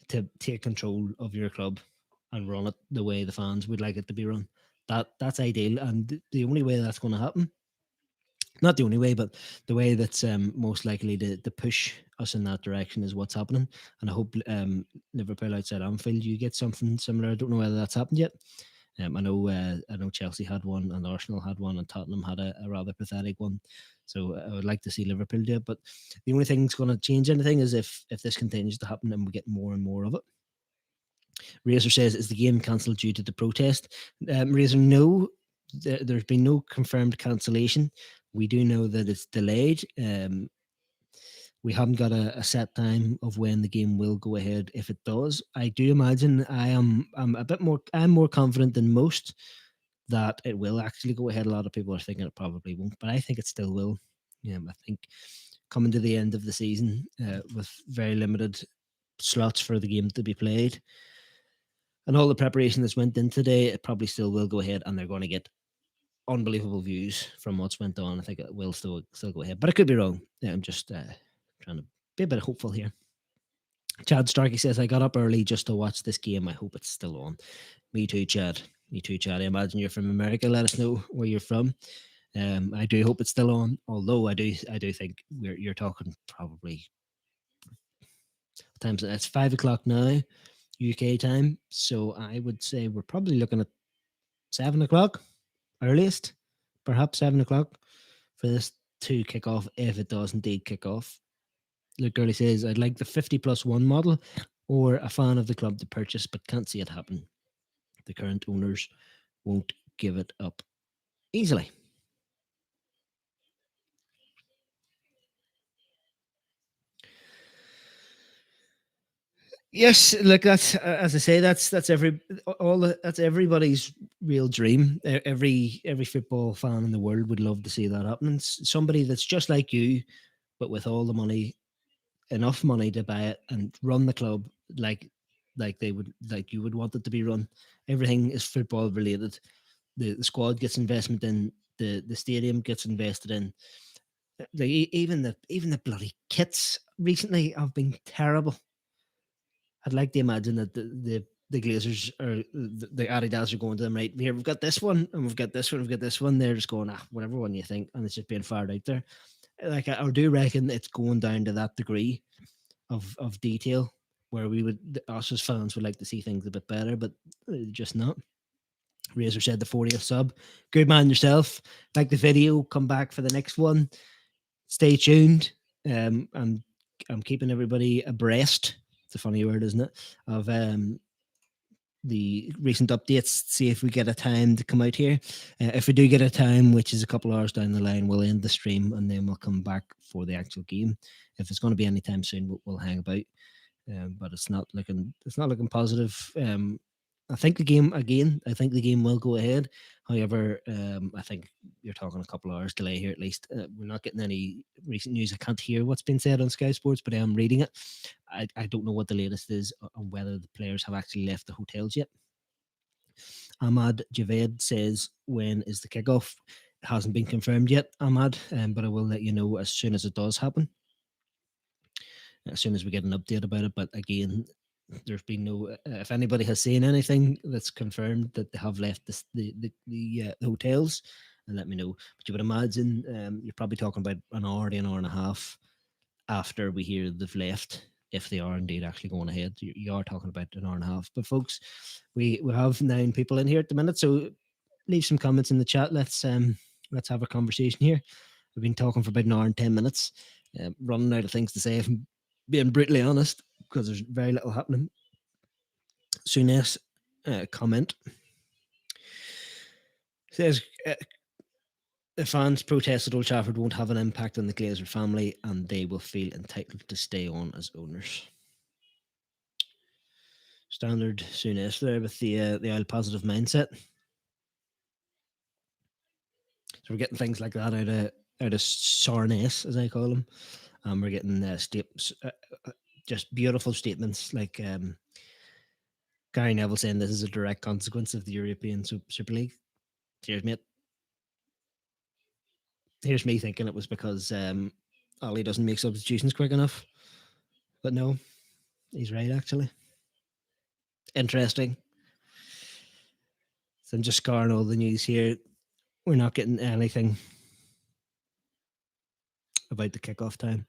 to take control of your club and run it the way the fans would like it to be run. That's ideal, and the only way that's going to happen, not the only way, but the way that's most likely to push us in that direction is what's happening. And I hope Liverpool outside Anfield, you get something similar. I don't know whether that's happened yet. I know Chelsea had one, and Arsenal had one, and Tottenham had a rather pathetic one. So I would like to see Liverpool do it. But the only thing that's going to change anything is if this continues to happen and we get more and more of it. Razor says, is the game cancelled due to the protest? Razor, no. There's been no confirmed cancellation. We do know that it's delayed. We haven't got a set time of when the game will go ahead. If it does, I do imagine I'm more confident than most that it will actually go ahead. A lot of people are thinking it probably won't, but I think it still will. Yeah, I think coming to the end of the season with very limited slots for the game to be played and all the preparation that's went in today, it probably still will go ahead, and they're going to get unbelievable views from what's went on. I think it will still go ahead, but I could be wrong. Yeah, I'm just trying to be a bit hopeful here. Chad Starkey says, I got up early just to watch this game. I hope it's still on. Me too, Chad. Me too, Chad. I imagine you're from America. Let us know where you're from. I do hope it's still on. Although I do think you're talking probably times. It's 5 o'clock now, UK time. So I would say we're probably looking at 7 o'clock earliest, perhaps 7 o'clock for this to kick off if it does indeed kick off. Luke Gurley says, I'd like the 50+1 model or a fan of the club to purchase, but can't see it happen. The current owners won't give it up easily. Yes, look, that's as I say, that's that's everybody's real dream. Every football fan in the world would love to see that happen. Somebody that's just like you, but with all the money, enough money to buy it and run the club like you would want it to be run. Everything is football related. The squad gets investment in, the stadium gets invested in. Like even the bloody kits recently have been terrible. I'd like to imagine that the Glazers or the Adidas are going to them, right? Here we've got this one and we've got this one, we've got this one. They're just going, whatever one you think, and it's just being fired out there. Like I do reckon it's going down to that degree of detail where us as fans would like to see things a bit better, but just not. Razor said the 40th sub. Good man yourself. Like the video, come back for the next one. Stay tuned. I'm keeping everybody abreast. It's a funny word, isn't it? Of the recent updates. See if we get a time to come out here. If we do get a time, which is a couple hours down the line, we'll end the stream and then we'll come back for the actual game. If it's going to be any time soon, we'll hang about. But it's not looking positive. I think the game will go ahead. However, I think you're talking a couple hours delay here at least. We're not getting any recent news. I can't hear what's been said on Sky Sports, but I am reading it. I don't know what the latest is on whether the players have actually left the hotels yet. Ahmad Javed says, when is the kickoff? It hasn't been confirmed yet, Ahmad, but I will let you know as soon as it does happen. As soon as we get an update about it. But again, there's been no. If anybody has seen anything that's confirmed that they have left the hotels, and let me know. But you would imagine you're probably talking about an hour to an hour and a half after we hear they've left. If they are indeed actually going ahead, you are talking about an hour and a half. But folks, we have 9 people in here at the minute, so leave some comments in the chat. Let's have a conversation here. We've been talking for about an hour and 10 minutes, running out of things to say. If I'm being brutally honest, because there's very little happening. Sunes comment says the fans' protest at Old Trafford won't have an impact on the Glazer family, and they will feel entitled to stay on as owners. Standard Sunes there with the oil positive mindset. So we're getting things like that out of Sarnes, as I call them. We're getting just beautiful statements like Gary Neville saying this is a direct consequence of the European Super League. Cheers, mate. Here's me thinking it was because Ollie doesn't make substitutions quick enough. But no, he's right, actually. Interesting. So I'm just scarring all the news here. We're not getting anything about the kickoff time.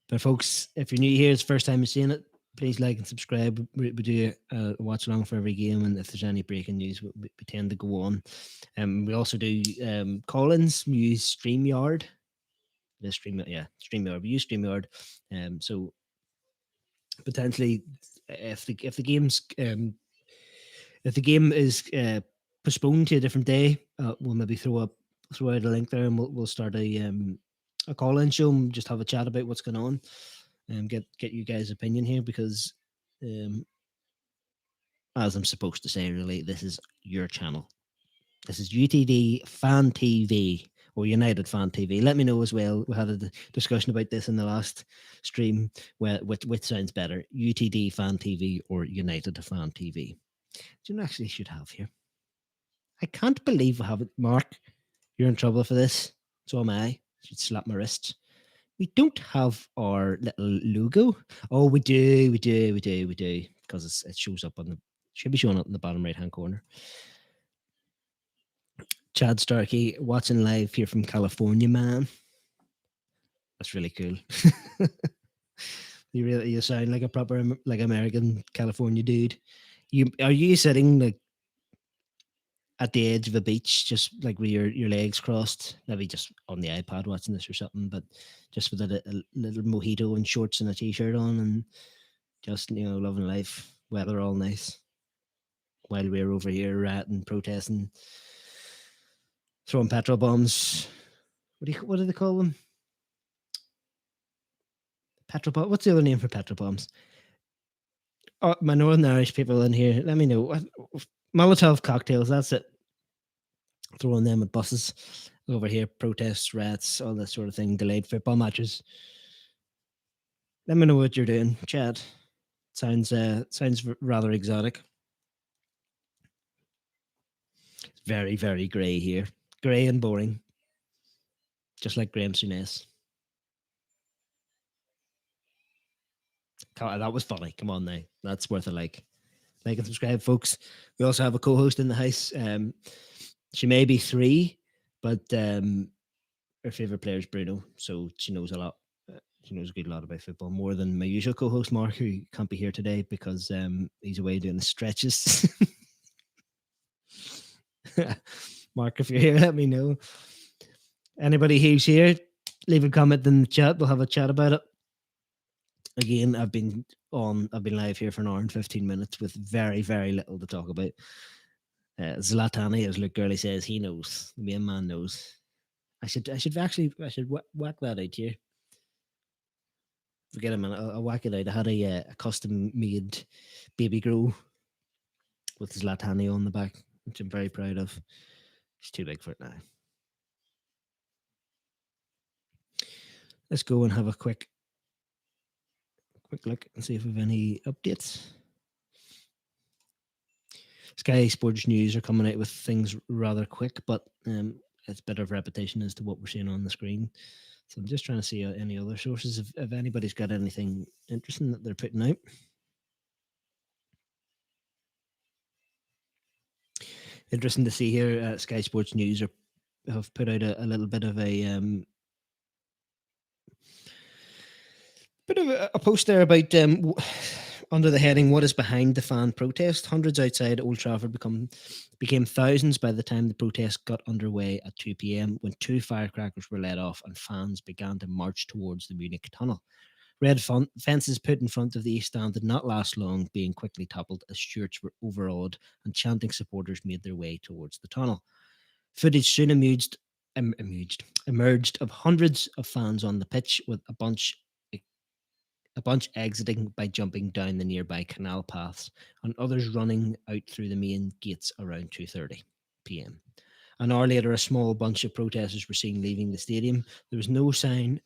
But folks, if you're new here, it's the first time you're seeing it, please like and subscribe. We do a watch along for every game, and if there's any breaking news, we tend to go on. We also do call-ins. We use StreamYard. StreamYard. We use StreamYard. So potentially, if the game's if the game is postponed to a different day, we'll maybe throw out a link there, and we'll start a a call in show and just have a chat about what's going on and get you guys' opinion here because, um, as I'm supposed to say, really, this is your channel. This is UTD Fan TV or United Fan TV. Let me know as well. We had a discussion about this in the last stream. Where which sounds better, UTD Fan TV or United Fan TV? Do you know actually should have here? I can't believe we have it, Mark. You're in trouble for this. So am I. Should slap my wrists. We don't have our little logo. Oh, we do. Because it shows up on the should be showing up in the bottom right hand corner. Chad Starkey watching live here from California, man. That's really cool. You sound like a proper like American California dude. You sitting like at the edge of a beach, just like with your legs crossed, maybe just on the iPad watching this or something, but just with a little mojito and shorts and a t-shirt on, and just loving life, weather all nice, while we're over here ratting, protesting, throwing petrol bombs. What do they call them? Petrol bomb. What's the other name for petrol bombs? Oh, my Northern Irish people in here, let me know. Molotov cocktails. That's it. Throwing them at buses over here, protests, rats, all that sort of thing. Delayed football matches. Let me know what you're doing, Chad. Sounds rather exotic. It's very very grey here, grey and boring, just like Graham Souness. That was funny. Come on now, that's worth a like. Like and subscribe, folks. We also have a co-host in the house. She may be three, but her favorite player is Bruno, so she knows a lot. She knows a good lot about football, more than my usual co-host Mark, who can't be here today because he's away doing the stretches. Mark, if you're here, let me know. Anybody who's here, leave a comment in the chat. We'll have a chat about it. Again, I've been live here for an hour and 15 minutes with very, very little to talk about. Zlatani, as Luke Gurley says, he knows. The main man knows. I should whack that out here. Forget a minute. I'll whack it out. I had a custom made baby grow with Zlatani on the back, which I'm very proud of. It's too big for it now. Let's go and have a quick look and see if we have any updates. Sky Sports News are coming out with things rather quick, but it's a bit of repetition as to what we're seeing on the screen. So I'm just trying to see any other sources if anybody's got anything interesting that they're putting out. Interesting to see here. Sky Sports News have put out a little bit of a post there about under the heading "What is behind the fan protest?" Hundreds outside Old Trafford became thousands by the time the protest got underway at 2 p.m. when two firecrackers were let off and fans began to march towards the Munich tunnel. Red fences put in front of the East Stand did not last long, being quickly toppled as stewards were overawed and chanting supporters made their way towards the tunnel. Footage soon emerged of hundreds of fans on the pitch, with a bunch exiting by jumping down the nearby canal paths and others running out through the main gates around 2:30 p.m. An hour later, a small bunch of protesters were seen leaving the stadium. There was no sign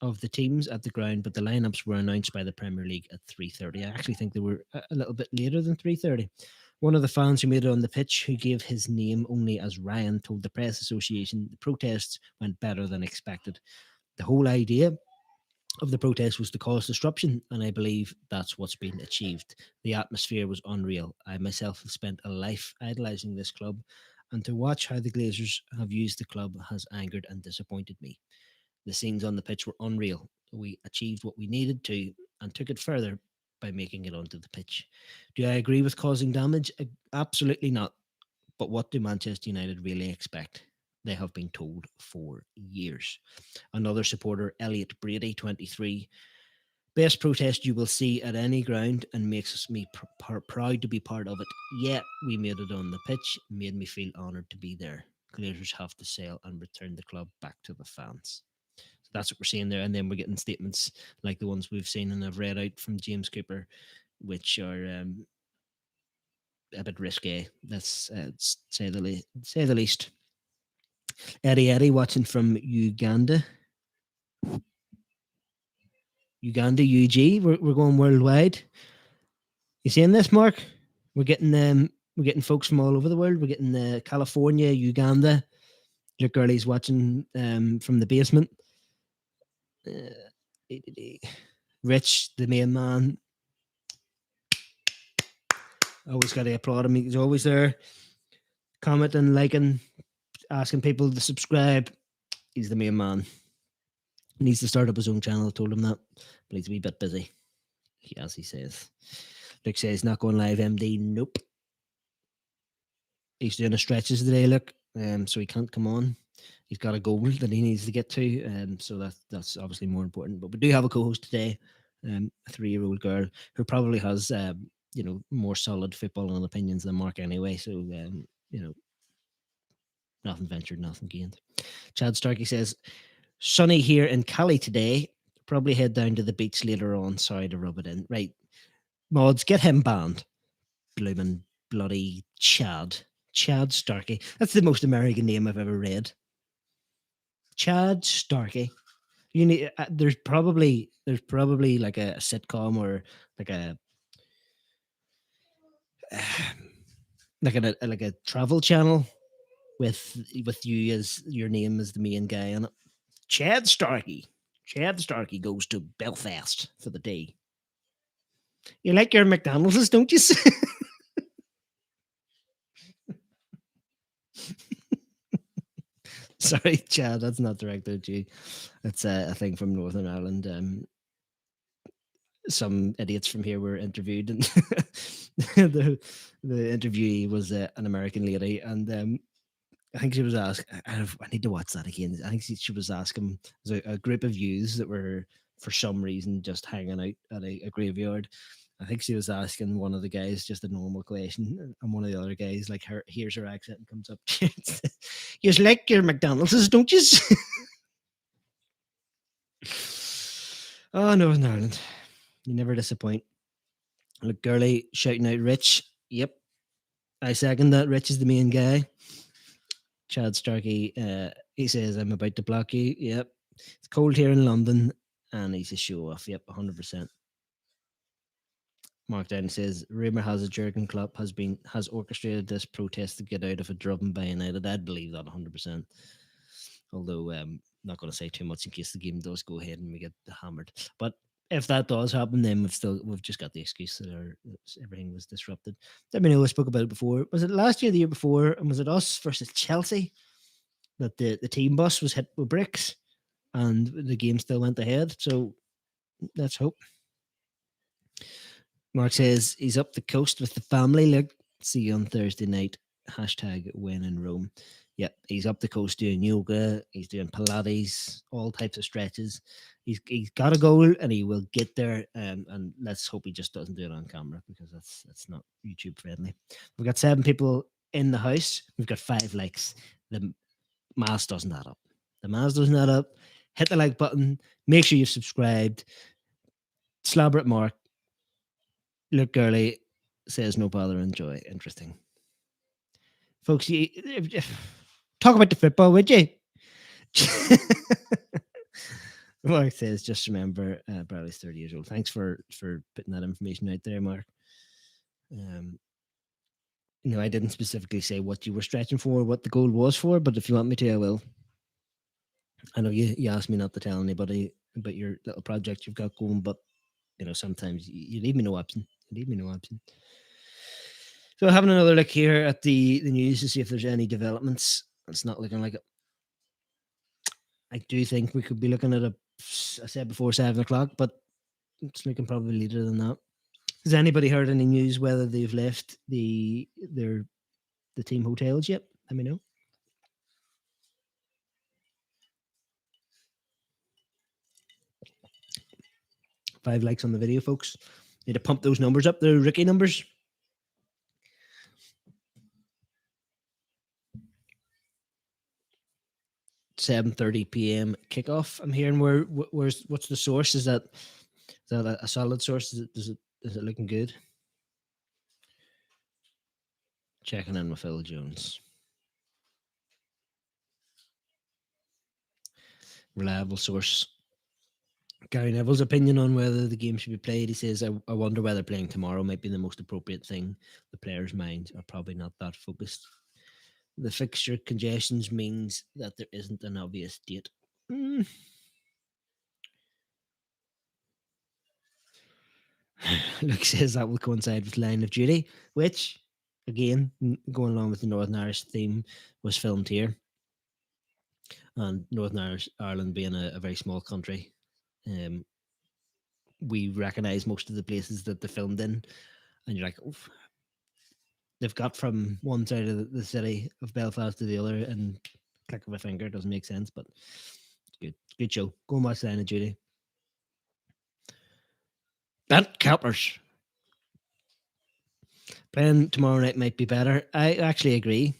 of the teams at the ground, but the lineups were announced by the Premier League at 3:30. I actually think they were a little bit later than 3:30. One of the fans who made it on the pitch, who gave his name only as Ryan, told the Press Association the protests went better than expected. The whole idea of the protest was to cause disruption, and I believe that's what's been achieved. The atmosphere was unreal. I myself have spent a life idolising this club, and to watch how the Glazers have used the club has angered and disappointed me. The scenes on the pitch were unreal. We achieved what we needed to and took it further by making it onto the pitch. Do I agree with causing damage? Absolutely not. But what do Manchester United really expect? They have been told for years. Another supporter, Elliot Brady, 23, best protest you will see at any ground and makes me proud to be part of it. Yet we made it on the pitch, made me feel honoured to be there. Glazers have to sell and return the club back to the fans. So That's what we're seeing there. And then we're getting statements like the ones we've seen and I've read out from James Cooper, which are a bit risque. Let's say the least. Eddie watching from Uganda. Uganda, UG. We're going worldwide. You seeing this, Mark? We're getting folks from all over the world. We're getting California, Uganda. Your girlie's watching from the basement. Rich, the main man. Always got to applaud him. He's always there, commenting, liking, asking people to subscribe. He's the main man. He needs to start up his own channel. I told him that, but he's a wee bit busy. As he says. Luke says, not going live, MD. Nope. He's doing a stretches today, look. So he can't come on. He's got a goal that he needs to get to. So that's obviously more important. But we do have a co-host today, a 3-year-old girl who probably has more solid footballing opinions than Mark anyway. So nothing ventured, nothing gained. Chad Starkey says, sunny here in Cali today. Probably head down to the beach later on. Sorry to rub it in. Right. Mods, get him banned. Bloomin' bloody Chad. Chad Starkey. That's the most American name I've ever read. Chad Starkey. You need. There's probably like a sitcom or like a like a travel channel with you as your name as the main guy on it. Chad Starkey. Chad Starkey goes to Belfast for the day. You like your McDonald's, don't you? Sorry, Chad, that's not directed at you. That's a thing from Northern Ireland. Some idiots from here were interviewed, and the interviewee was an American lady, and I think she was asked. I need to watch that again. I think she was asking a group of youths that were for some reason just hanging out at a graveyard. I think she was asking one of the guys just a normal question, and one of the other guys hears her accent and comes up. You like your McDonald's, don't you? Oh, Northern Ireland, you never disappoint. Look, girly shouting out Rich. Yep, I second that. Rich is the main guy. Chad Starkey, he says, I'm about to block you. Yep. It's cold here in London, and he's a show off. Yep, 100%. Mark Downey says, rumour has a Jurgen Klopp has orchestrated this protest to get out of a drubbing by United. I'd believe that 100%. Although not going to say too much in case the game does go ahead and we get hammered. But if that does happen, then we've just got the excuse that everything was disrupted. Let me know. I spoke about it before. Was it last year, the year before, and was it us versus Chelsea that the team bus was hit with bricks and the game still went ahead? So let's hope. Mark says he's up the coast with the family. Look, see you on Thursday night. #win in Rome. Yep, he's up the coast doing yoga. He's doing Pilates, all types of stretches. He's got a goal and he will get there. And let's hope he just doesn't do it on camera because that's not YouTube friendly. We've got 7 people in the house. We've got 5 likes. The math doesn't add up. The math doesn't add up. Hit the like button. Make sure you've subscribed. Slobber at Mark. Look, girly says no bother, enjoy. Interesting. Folks, talk about the football, would you? Mark says, just remember, Bradley's 30 years old. Thanks for putting that information out there, Mark. I didn't specifically say what you were stretching for, what the goal was for, but if you want me to, I will. I know you asked me not to tell anybody about your little project you've got going, but sometimes you leave me no option. So having another look here at the news to see if there's any developments. It's not looking like it. I do think we could be looking at I said before 7 o'clock, but it's looking probably later than that. Has anybody heard any news whether they've left the team hotels yet? Let me know. Five likes on the video, folks. Need to pump those numbers up, the rookie numbers. 7:30 p.m. kickoff. I'm hearing what's the source? Is that a solid source? Is it looking good? Checking in with Phil Jones. Reliable source. Gary Neville's opinion on whether the game should be played. He says, I wonder whether playing tomorrow might be the most appropriate thing. The players' minds are probably not that focused. The fixture congestions means that there isn't an obvious date. Luke says that will coincide with Line of Duty, which, again, going along with the Northern Irish theme, was filmed here. And Northern Ireland being a very small country, we recognise most of the places that they filmed in, and you're like, oof. They've got from one side of the city of Belfast to the other, and click of a finger. It doesn't make sense, but it's good show. Go and watch Line of Duty. Bent Cappers. Playing tomorrow night might be better. I actually agree.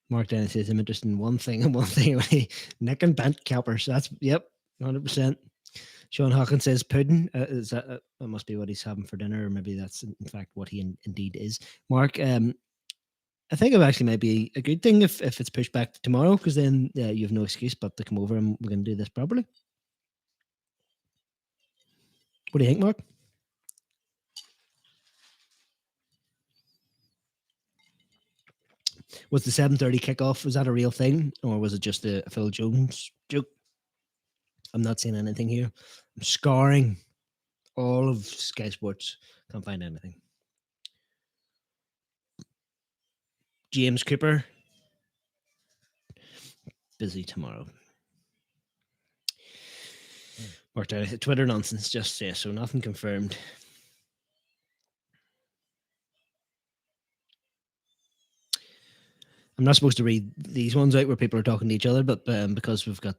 Mark Dennis says I'm interested in one thing and one thing only. Nick and Bent Cappers. That's, yep, 100%. Sean Hawkins says pudding. Is that must be what he's having for dinner, or maybe that's in fact what he indeed is. Mark, I think it actually might be a good thing if it's pushed back to tomorrow, because then you have no excuse but to come over and we're going to do this properly. What do you think, Mark? Was the 7:30 kickoff, was that a real thing, or was it just a Phil Jones joke? I'm not seeing anything here. I'm scouring all of Sky Sports. Can't find anything. James Cooper. Busy tomorrow. Worked out. Twitter nonsense, just say so. Nothing confirmed. I'm not supposed to read these ones out where people are talking to each other, but because we've got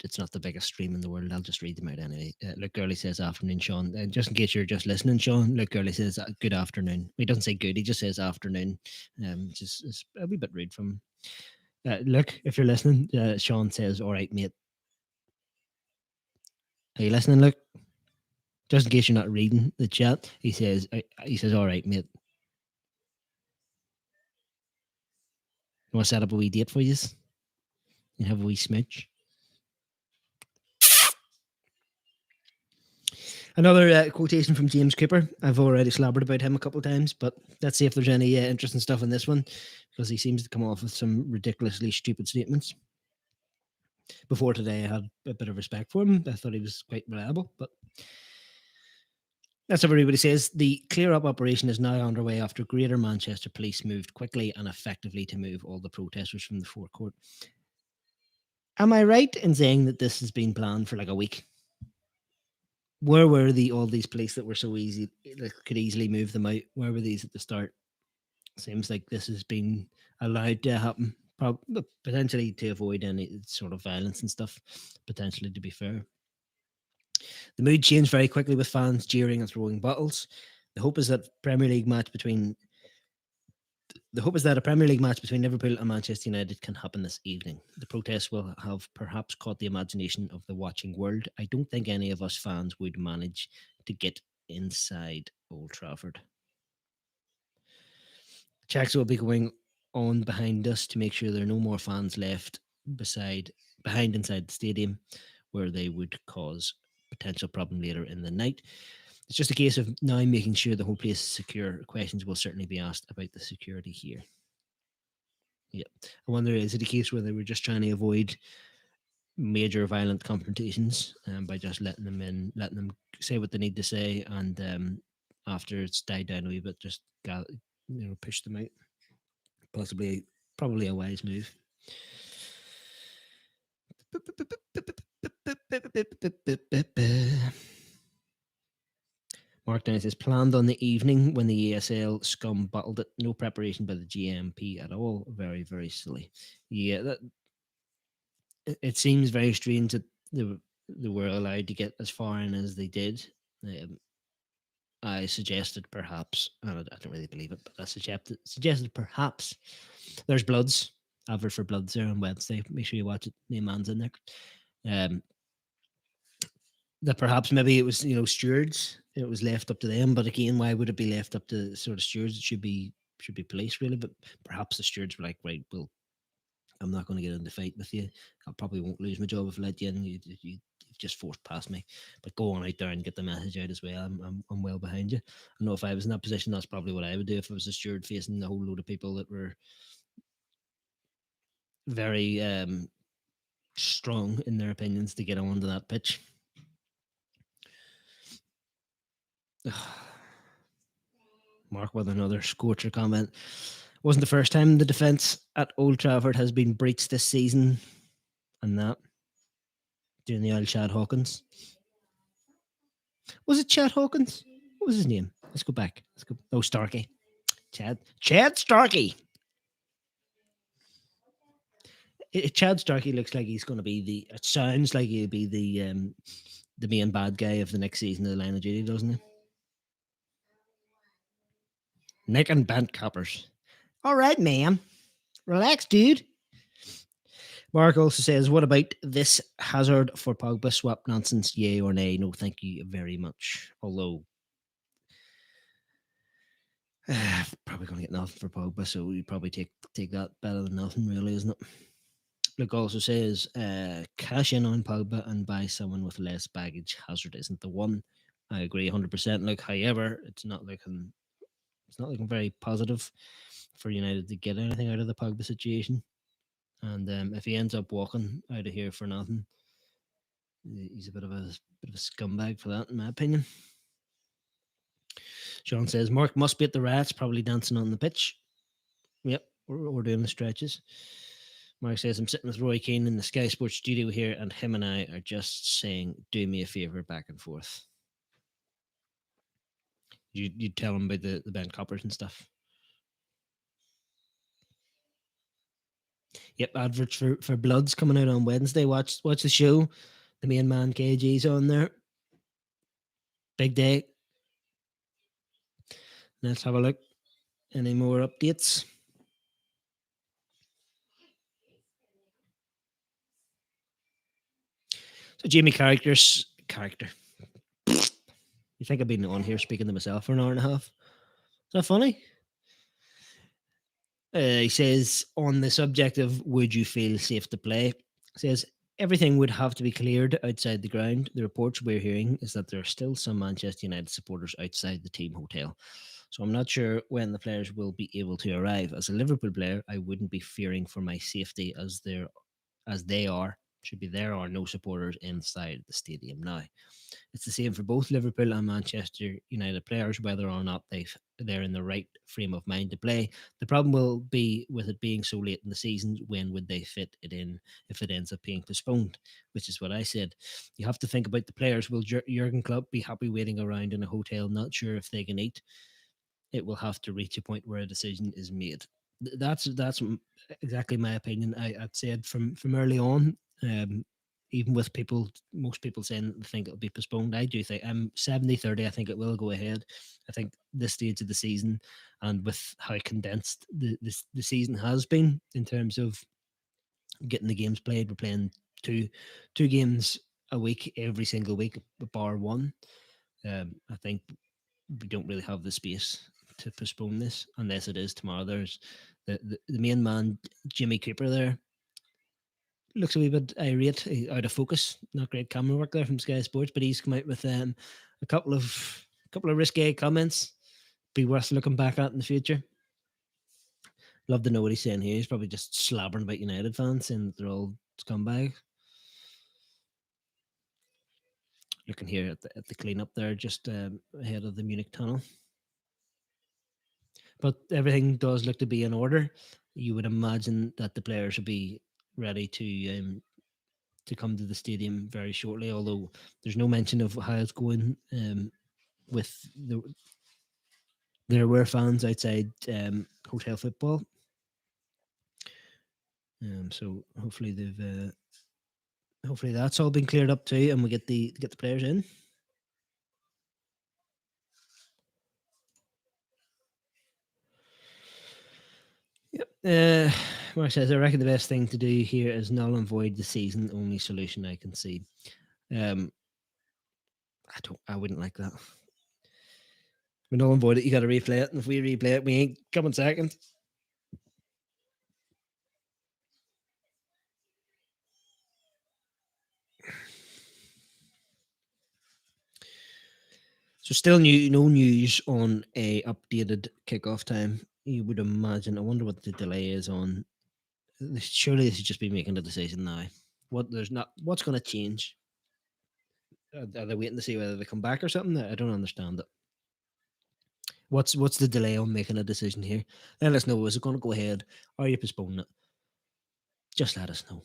it's not the biggest stream in the world, I'll just read them out anyway. Luke Gurley says afternoon, Sean. Just in case you're just listening, Sean, Luke Gurley says good afternoon. He doesn't say good, he just says afternoon. Just it's a wee bit rude from Luke, if you're listening. Sean says, all right, mate. Are you listening, Luke? Just in case you're not reading the chat, he says, all right, mate. You want to set up a wee date for you? You have a wee smooch. Another quotation from James Cooper. I've already slobbered about him a couple of times, but let's see if there's any interesting stuff in this one, because he seems to come off with some ridiculously stupid statements. Before today, I had a bit of respect for him. I thought he was quite reliable, but that's what everybody says. The clear-up operation is now underway after Greater Manchester Police moved quickly and effectively to move all the protesters from the forecourt. Am I right in saying that this has been planned for like a week? Where were all these police that were so easy, that could easily move them out? Where were these at the start? Seems like this has been allowed to happen, potentially to avoid any sort of violence and stuff, potentially, to be fair. The mood changed very quickly with fans jeering and throwing bottles. The hope is that a Premier League match between Liverpool and Manchester United can happen this evening. The protests will have perhaps caught the imagination of the watching world. I don't think any of us fans would manage to get inside Old Trafford. Checks will be going on behind us to make sure there are no more fans left behind inside the stadium, where they would cause potential problem later in the night. It's just a case of now making sure the whole place is secure. Questions will certainly be asked about the security here. Yeah, I wonder, is it a case where they were just trying to avoid major violent confrontations by just letting them in, letting them say what they need to say, and after it's died down a wee bit, just push them out? Probably a wise move. Mark Dennis is planned on the evening when the ESL scum bottled it. No preparation by the GMP at all. Very, very silly. Yeah, it seems very strange that they were allowed to get as far in as they did. I suggested perhaps, and I don't really believe it, but I suggested perhaps there's bloods advert for Bloods there on Wednesday. Make sure you watch it. Name man's in there. That perhaps maybe it was stewards. It was left up to them, but again, why would it be left up to sort of stewards? It should be police really, but perhaps the stewards were like, right, well, I'm not going to get in the fight with you. I probably won't lose my job if I let you in. You've just forced past me. But go on out there and get the message out as well. I'm well behind you. I know if I was in that position, that's probably what I would do if I was a steward facing a whole load of people that were very strong in their opinions to get onto that pitch. Mark with another scorcher comment. Wasn't the first time the defence at Old Trafford has been breached this season, and that doing the old Chad Hawkins. Was it Chad Hawkins? What was his name? Let's go back. Let's go. Oh, Starkey. Chad Starkey. Chad Starkey looks like he's going to be the. It sounds like he'll be the main bad guy of the next season of the Line of Duty, doesn't he? Nick and bent coppers. All right, ma'am. Relax, dude. Mark also says, what about this Hazard for Pogba swap nonsense? Yay or nay? No, thank you very much. Although, probably going to get nothing for Pogba, so we probably take that better than nothing, really, isn't it? Luke also says, cash in on Pogba and buy someone with less baggage. Hazard isn't the one. I agree 100%. Look, however, it's not looking very positive for United to get anything out of the Pogba situation. And if he ends up walking out of here for nothing, he's a bit of a scumbag for that, in my opinion. Sean says, Mark must be at the Rats, probably dancing on the pitch. Yep, we're doing the stretches. Mark says, I'm sitting with Roy Keane in the Sky Sports studio here, and him and I are just saying, do me a favour, back and forth. You tell him about the bent coppers and stuff. Yep, adverts for Bloods coming out on Wednesday. Watch the show. The main man KG's on there. Big day. Let's have a look. Any more updates? So Jamie Carragher's character. You think I've been on here speaking to myself for an hour and a half? Is that funny? He says, on the subject of would you feel safe to play, says, everything would have to be cleared outside the ground. The reports we're hearing is that there are still some Manchester United supporters outside the team hotel. So I'm not sure when the players will be able to arrive. As a Liverpool player, I wouldn't be fearing for my safety as there are no supporters inside the stadium now. It's the same for both Liverpool and Manchester United players, whether or not they're in the right frame of mind to play. The problem will be with it being so late in the season. When would they fit it in if it ends up being postponed? Which is what I said. You have to think about the players. Will Jurgen Klopp be happy waiting around in a hotel, not sure if they can eat? It will have to reach a point where a decision is made. That's exactly my opinion. I'd said from early on. Even with most people saying they think it'll be postponed, I do think I'm 70-30. I think it will go ahead. I think this stage of the season, and with how condensed the season has been in terms of getting the games played, we're playing two games a week every single week, bar one. I think we don't really have the space to postpone this unless it is tomorrow. There's the main man, Jimmy Cooper, there. Looks a wee bit irate, out of focus. Not great camera work there from Sky Sports, but he's come out with a couple of risque comments. Be worth looking back at in the future. Love to know what he's saying here. He's probably just slabbering about United fans, saying that they're all scumbags. Looking here at the cleanup there, just ahead of the Munich tunnel. But everything does look to be in order. You would imagine that the players will be ready to come to the stadium very shortly, although there's no mention of how it's going with there were fans outside hotel football. So hopefully hopefully that's all been cleared up too, and we get the players in. Yep. Mark says, I reckon the best thing to do here is null and void the season. Only solution I can see. I wouldn't like that. We null and void it. You got to replay it, and if we replay it, we ain't coming second. So still no news on a updated kickoff time. You would imagine. I wonder what the delay is on. Surely they should just be making a decision now. What's going to change? Are they waiting to see whether they come back or something? I don't understand it. What's the delay on making a decision here? Let us know. Is it going to go ahead? Are you postponing it? Just let us know.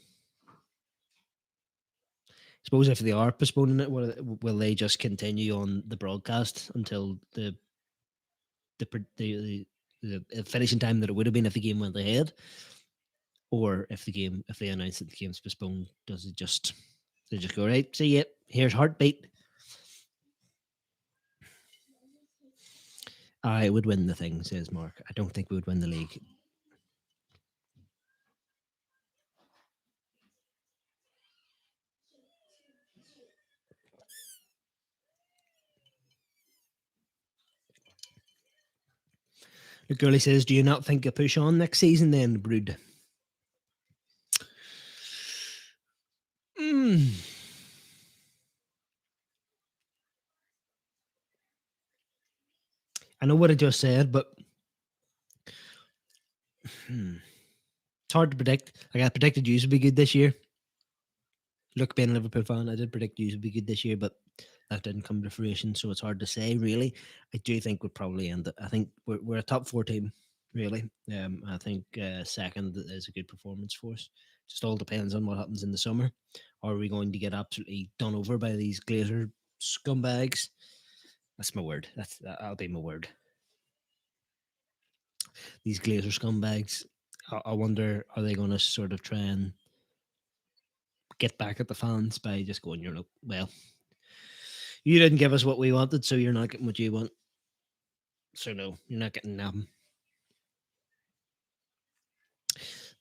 Suppose if they are postponing it, will they just continue on the broadcast until the finishing time that it would have been if the game went ahead? Or if they announce that the game's postponed, they just go, right, see it, here's heartbeat. I would win the thing, says Mark. I don't think we would win the league. The girlie says, do you not think a push on next season then, Brood? I know what I just said, but it's hard to predict. Like I predicted you would be good this year. Look, being a Liverpool fan, I did predict you would be good this year, but that didn't come to fruition, so it's hard to say, really. I do think we'll probably end it. I think we're a top 4 team, really. I think second is a good performance for us. Just all depends on what happens in the summer. Are we going to get absolutely done over by these Glazer scumbags? That's my word. That'll be my word. These Glazer scumbags. I wonder, are they going to sort of try and get back at the fans by just going, well, you didn't give us what we wanted, so you're not getting what you want. So no, you're not getting them.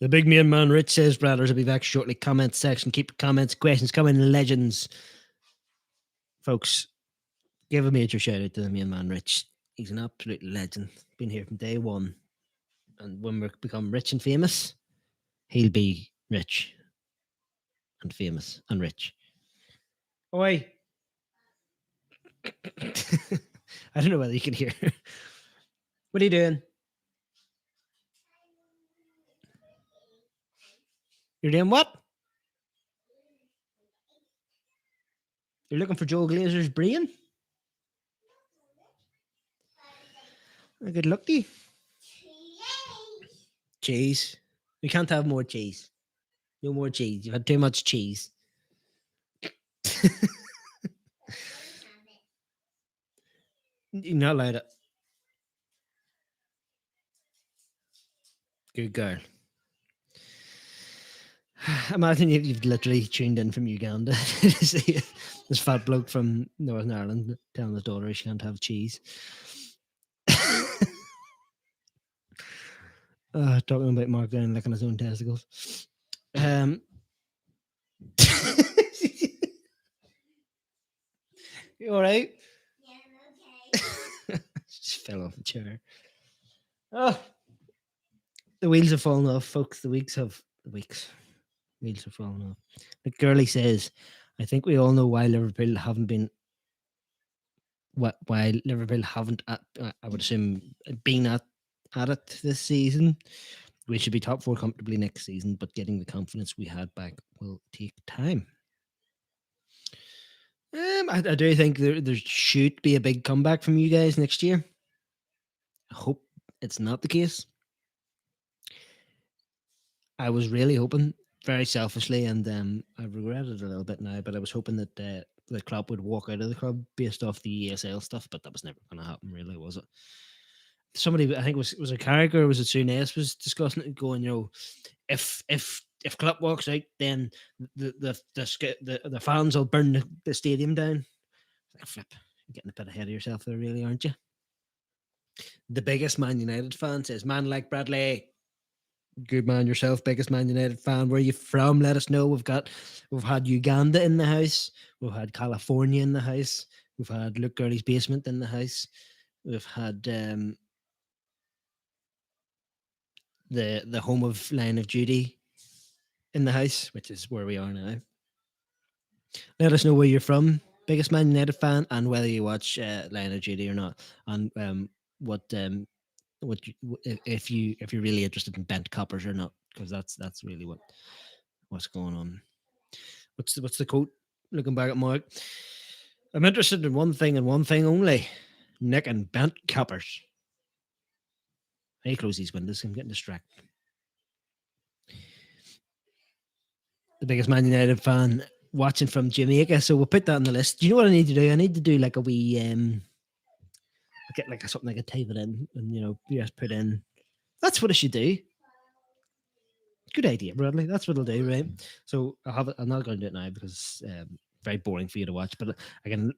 The big main man Rich says Brothers will be back shortly. Comment section. Keep comments, questions coming, legends. Folks, give a major shout out to the main man Rich. He's an absolute legend. Been here from day one. And when we become rich and famous, he'll be rich and famous and rich. Oi. I don't know whether you can hear. What are you doing? You're doing what? You're looking for Joe Glazer's brain? Good luck to you. Cheese. We can't have more cheese. No more cheese. You've had too much cheese. You're not allowed it. Good girl. Imagine you've literally tuned in from Uganda to see this fat bloke from Northern Ireland telling his daughter she can't have cheese. Talking about Mark Down licking his own testicles. You all right? Yeah, I'm okay. Just fell off the chair. Oh, the wheels have fallen off, folks. The wheels have fallen off. Like Gurley says, I think we all know why Liverpool haven't been. Why Liverpool haven't, I would assume, been at it this season. We should be top 4 comfortably next season, but getting the confidence we had back will take time. I do think there should be a big comeback from you guys next year. I hope it's not the case. I was really hoping, very selfishly, and I regret it a little bit now, but I was hoping that the club would walk out of the club based off the ESL stuff, but that was never going to happen, really, was it? Somebody, I think it was a character, was it Souness, was discussing it, going, if Klopp walks out, then the fans will burn the stadium down. Like, flip, you're getting a bit ahead of yourself there, really, aren't you? The biggest Man United fan says, "Man like Bradley." Good man yourself, biggest Man United fan. Where are you from? Let us know. We've had Uganda in the house. We've had California in the house. We've had Luke Gurley's basement in the house. We've had the home of Line of Duty in the house, which is where we are now. Let us know where you're from, biggest Man United fan, and whether you watch Line of Duty or not, and what if you're really interested in bent coppers or not, because that's really what's going on. What's the quote? Looking back at Mark, I'm interested in one thing and one thing only: Nick and bent coppers. I close these windows. I'm getting distracted. The biggest Man United fan watching from Jamaica, so we'll put that on the list. Do you know what I need to do? I need to do like a wee get like something I could type it in, and you just put in. That's what I should do. Good idea, Bradley. That's what I'll do, right? So I'll have it. I'm not going to do it now because very boring for you to watch. But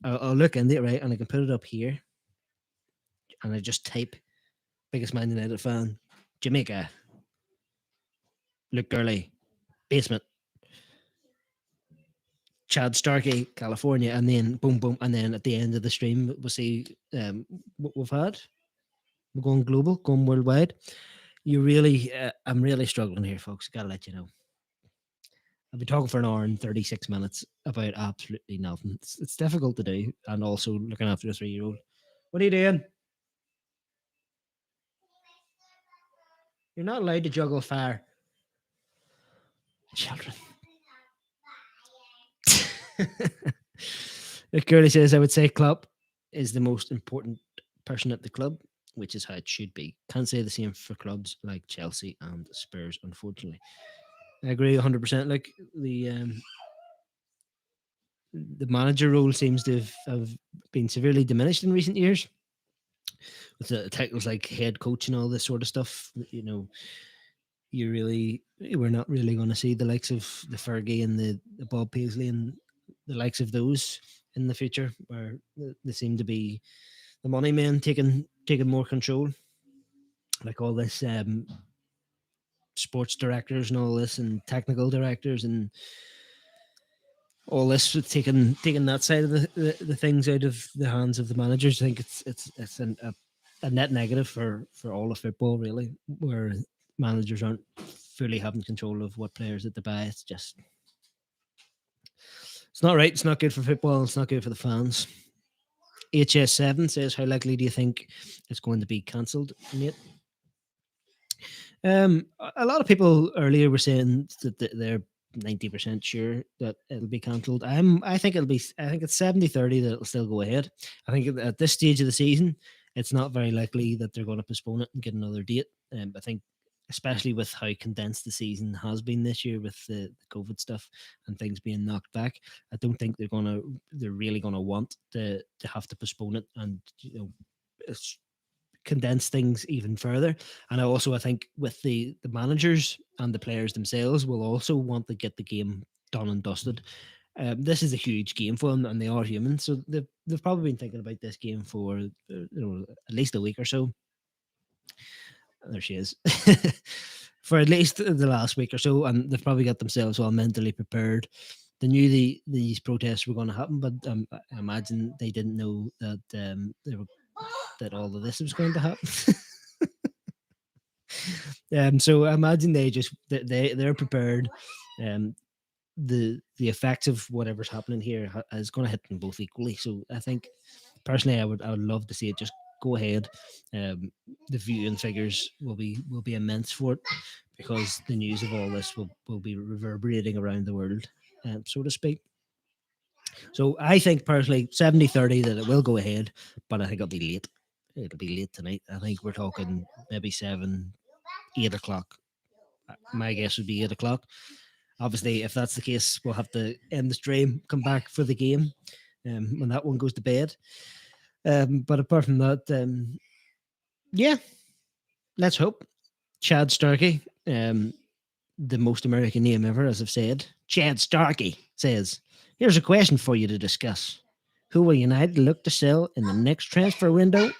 I'll look into it, right, and I can put it up here, and I just type biggest Man United fan, Jamaica, Luke Gurley, basement, Chad Starkey, California, and then boom, boom, and then at the end of the stream, we'll see what we've had. We're going global, going worldwide. I'm really struggling here, folks. Gotta let you know. I've been talking for an hour and 36 minutes about absolutely nothing. It's difficult to do, and also looking after a 3-year-old. What are you doing? You're not allowed to juggle fire. Children. Like Gurley says, I would say Klopp is the most important person at the club, which is how it should be. Can't say the same for clubs like Chelsea and Spurs, unfortunately. I agree 100%. Like the manager role seems to have been severely diminished in recent years with the titles like head coach and all this sort of stuff. We're not really going to see the likes of the Fergie and the Bob Paisley and the likes of those in the future, where they seem to be the money men taking more control, like all this sports directors and all this, and technical directors and all this, with taking that side of the things out of the hands of the managers. I think it's a net negative for all of football, really, where managers aren't fully having control of what players that they buy. It's not right. It's not good for football. It's not good for the fans. HS7 says, how likely do you think it's going to be cancelled, Nate? A lot of people earlier were saying that they're 90% sure that it'll be cancelled. I think it's 70-30 that it'll still go ahead. I think at this stage of the season, it's not very likely that they're going to postpone it and get another date. I think, especially with how condensed the season has been this year with the COVID stuff and things being knocked back, I don't think they're really gonna want to have to postpone it and condense things even further. And I think with the managers and the players themselves will also want to get the game done and dusted. This is a huge game for them, and they are human, so they've probably been thinking about this game for at least a week or so. There she is. For at least the last week or so, and they've probably got themselves all mentally prepared. They knew these protests were going to happen, but I imagine they didn't know that that all of this was going to happen. So I imagine they're prepared. The effects of whatever's happening here is going to hit them both equally. So I think personally, I would love to see it just go ahead. The viewing figures will be immense for it, because the news of all this will be reverberating around the world, so to speak. So I think personally 70-30 that it will go ahead, but I think it'll be late. It'll be late tonight. I think we're talking maybe 7-8 o'clock. My guess would be 8 o'clock. Obviously, if that's the case, we'll have to end the stream, come back for the game when that one goes to bed. But apart from that, yeah, let's hope. Chad Starkey, the most American name ever, as I've said. Chad Starkey says, here's a question for you to discuss. Who will United look to sell in the next transfer window?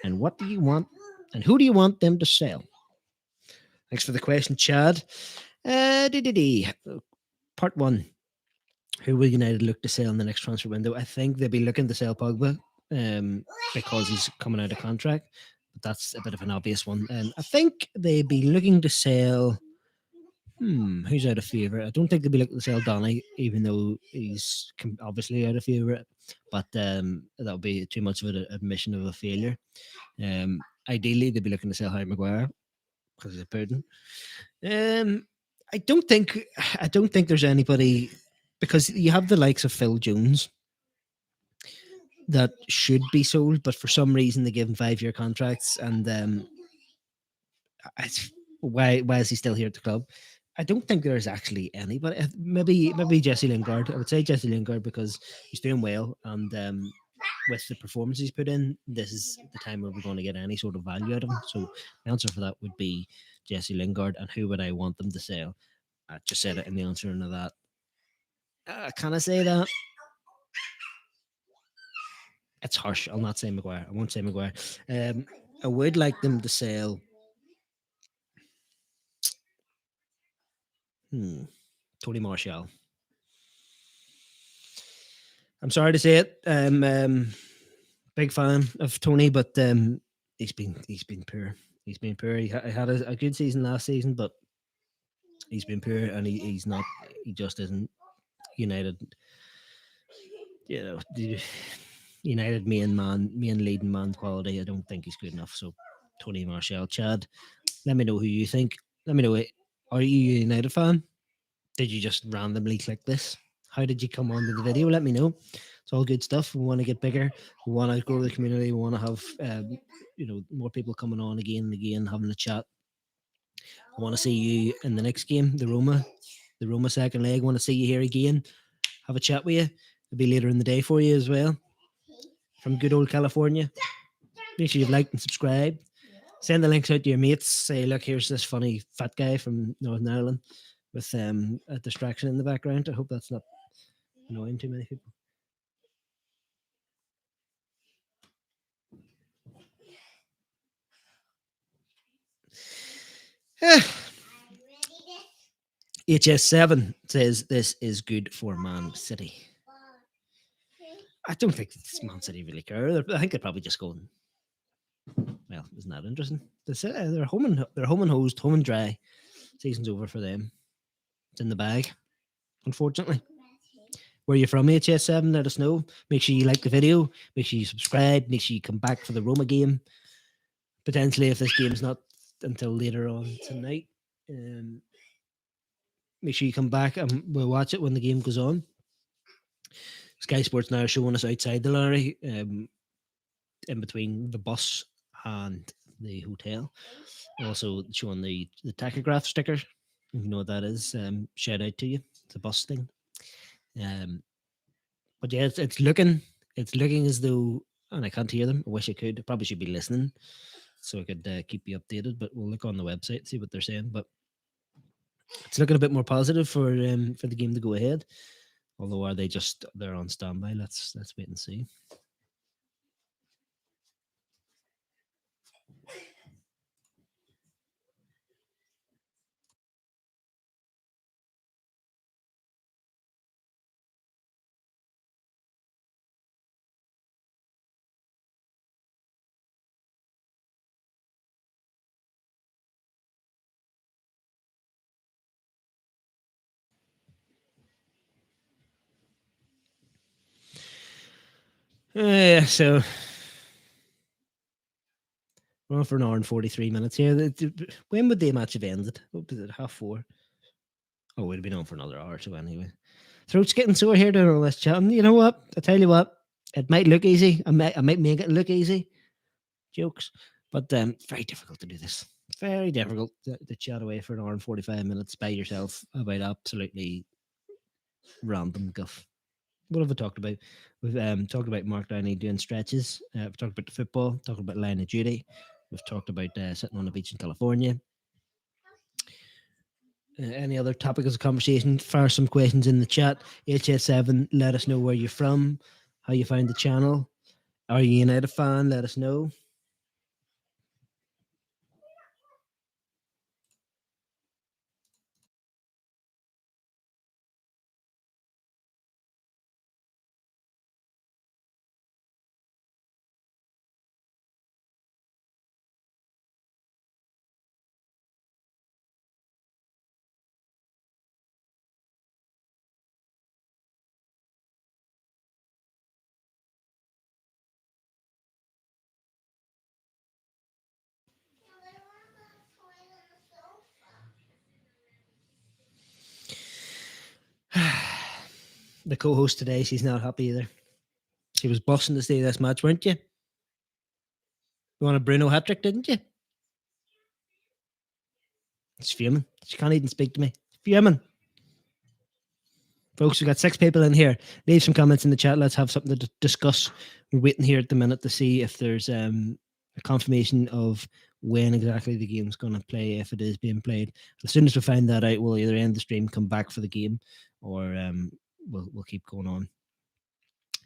And what do you want? And who do you want them to sell? Thanks for the question, Chad. Part 1. Who will United look to sell in the next transfer window? I think they'll be looking to sell Pogba because he's coming out of contract. But that's a bit of an obvious one. I think they'd be looking to sell. Who's out of favour? I don't think they'll be looking to sell Donny, even though he's obviously out of favour. But that'll be too much of an admission of a failure. Ideally, they'd be looking to sell Harry Maguire because he's a Putin. I don't think there's anybody, because you have the likes of Phil Jones that should be sold, but for some reason they give him 5-year contracts, and why is he still here at the club? I don't think there's actually anybody. Maybe Jesse Lingard. I would say Jesse Lingard because he's doing well, and with the performance he's put in, this is the time where we're going to get any sort of value out of him. So the answer for that would be Jesse Lingard. And who would I want them to sell? I just said it in the answer to that. Can I say that? It's harsh. I'll not say Maguire. I won't say Maguire. I would like them to sell. Tony Martial. I'm sorry to say it. Big fan of Tony, but he's been poor. He's been poor. He had a good season last season, but he's been poor, and he's not. He just isn't United. You know, the United main leading man quality. I don't think he's good enough. So Tony Martial. Chad, let me know who you think. Let me know. Are you a United fan? Did you just randomly click this? How did you come onto the video? Let me know. It's all good stuff. We want to get bigger. We want to grow the community. We want to have more people coming on again and again, having a chat. I want to see you in the next game, the Roma second leg. I want to see you here again. Have a chat with you. It'll be later in the day for you as well. From good old California. Make sure you've liked and subscribed. Send the links out to your mates. Say, look, here's this funny fat guy from Northern Ireland with a distraction in the background. I hope that's not annoying too many people. HS7 says this is good for Man City. I don't think Man City really care. I think they're probably just going, well, isn't that interesting? They're home and hosed, home and dry. Season's over for them. It's in the bag, unfortunately. Where are you from, HS7? Let us know. Make sure you like the video. Make sure you subscribe. Make sure you come back for the Roma game. Potentially, if this game's not until later on tonight. Make sure you come back and we'll watch it when the game goes on. Sky Sports now are showing us outside the lorry, in between the bus and the hotel. Also showing the tachograph sticker. If you know what that is, shout out to you. It's a bus thing. But yeah, it's looking as though, and I can't hear them. I wish I could. I probably should be listening so I could keep you updated. But we'll look on the website, see what they're saying. But it's looking a bit more positive for the game to go ahead. Although are they're on standby? Let's wait and see. So we're on for an hour and 43 minutes here. When would the match have ended? What was it, 4:30? Oh, we'd have been on for another hour or so anyway. Throat's getting sore here doing all this chatting. You know what? I tell you what, it might look easy. I might make it look easy. Jokes. But very difficult to do this. Very difficult to chat away for an hour and 45 minutes by yourself about absolutely random guff. What have we talked about? We've talked about Mark Downey doing stretches. We've talked about the football, talked about line of duty. We've talked about sitting on the beach in California. Any other topics of conversation? Fire some questions in the chat. HS7, let us know where you're from, how you find the channel. Are you a United fan? Let us know. the co-host today, she's not happy either. She was bussing to see this match, weren't you? You want a Bruno hat trick, didn't you? She's fuming. She can't even speak to me. Fuming. Folks, we've got 6 people in here. Leave some comments in the chat. Let's have something to discuss. We're waiting here at the minute to see if there's a confirmation of when exactly the game's going to play, if it is being played. As soon as we find that out, we'll either end the stream, come back for the game, or we'll keep going on.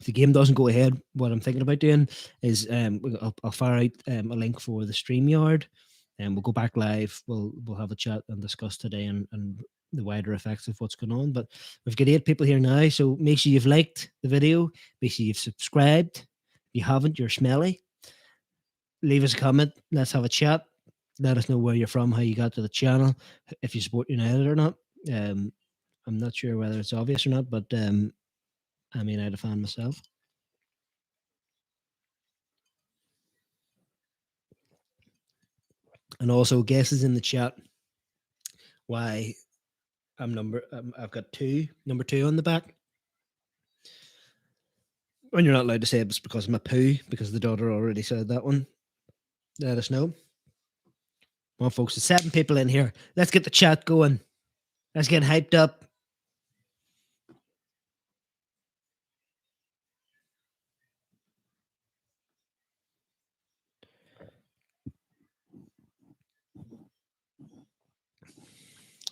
If the game doesn't go ahead, what I'm thinking about doing is I'll fire out a link for the StreamYard, and we'll go back live. We'll have a chat and discuss today and the wider effects of what's going on. But we've got 8 people here now, so make sure you've liked the video. Make sure you've subscribed. If you haven't, you're smelly. Leave us a comment. Let's have a chat. Let us know where you're from, how you got to the channel, if you support United or not. I'm not sure whether it's obvious or not, but I'm a United fan myself. And also guesses in the chat why I've got number 2 on the back. When you're not allowed to say it's because I'm a poo, because the daughter already said that one. Let us know. Come on, folks, there's 7 people in here. Let's get the chat going. Let's get hyped up.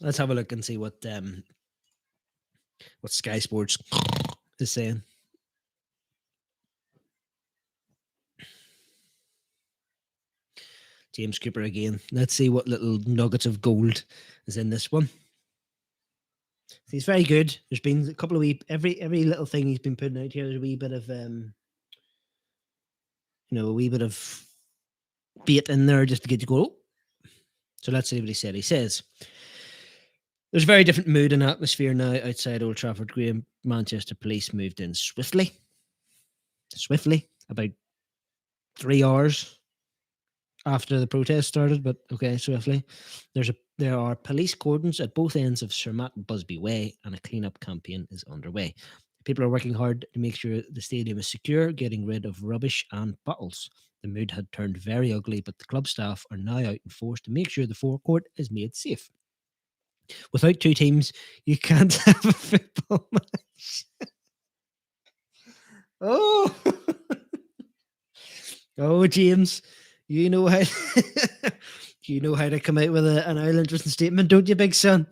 Let's have a look and see what Sky Sports is saying. James Cooper again. Let's see what little nuggets of gold is in this one. He's very good. There's been a couple of every little thing he's been putting out here. There's a wee bit of a wee bit of bait in there just to get you go. Oh. So let's see what he said. He says, there's a very different mood and atmosphere now outside Old Trafford. Graham, Manchester police moved in swiftly, about 3 hours after the protest started, but okay, swiftly. There are police cordons at both ends of Sir Matt Busby Way, and a cleanup campaign is underway. People are working hard to make sure the stadium is secure, getting rid of rubbish and bottles. The mood had turned very ugly, but the club staff are now out in force to make sure the forecourt is made safe. Without 2 teams, you can't have a football match. Oh, oh, James, you know how to come out with an all-interesting statement, don't you, big son?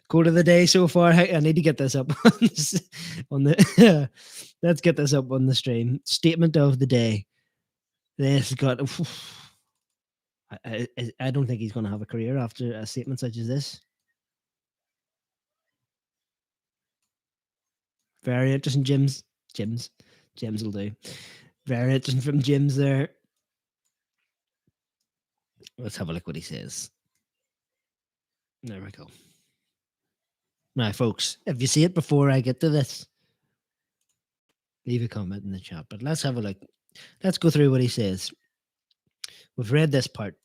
Quote of the day so far. I need to get this up on the. Let's get this up on the stream. Statement of the day. This got. I don't think he's going to have a career after a statement such as this. Very interesting, Jims will do. Very interesting from Jims there. Let's have a look what he says. There we go. Now, folks, if you see it before I get to this, leave a comment in the chat. But let's have a look. Let's go through what he says. We've read this part.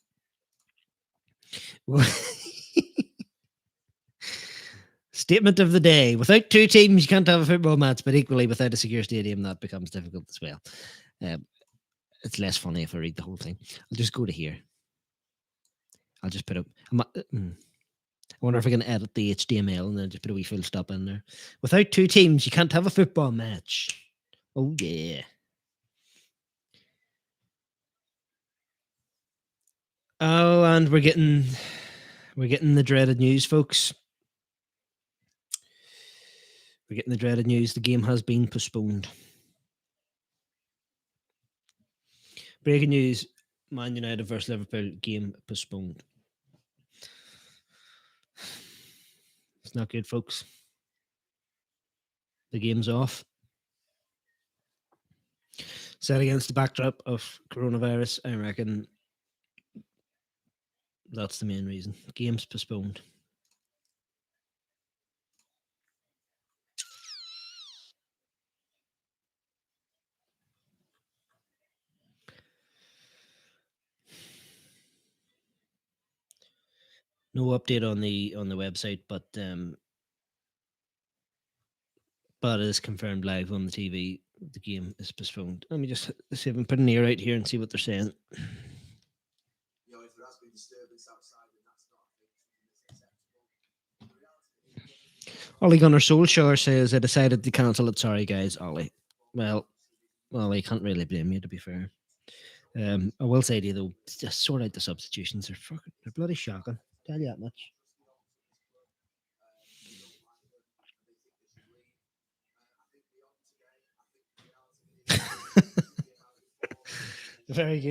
Statement of the day. Without 2 teams, you can't have a football match, but equally without a secure stadium, that becomes difficult as well. It's less funny if I read the whole thing. I'll just go to here. I'll just put up. I wonder if I can edit the HTML and then just put a wee full stop in there. Without 2 teams, you can't have a football match. Oh, yeah. Oh, and we're getting the dreaded news, folks. We're getting the dreaded news. The game has been postponed. Breaking news. Man United versus Liverpool game postponed. It's not good, folks. The game's off. Set against the backdrop of coronavirus, I reckon that's the main reason. Game's postponed. No update on the website, but but it is confirmed live on the TV. The game is postponed. Let me just see if I can put an ear out here and see what they're saying. Ollie Gunnar Solskjaer says, I decided to cancel it. Sorry, guys, Ollie. Well, I can't really blame you, to be fair. I will say to you, though, just sort out the substitutions. They're bloody shocking. Tell you that much. Very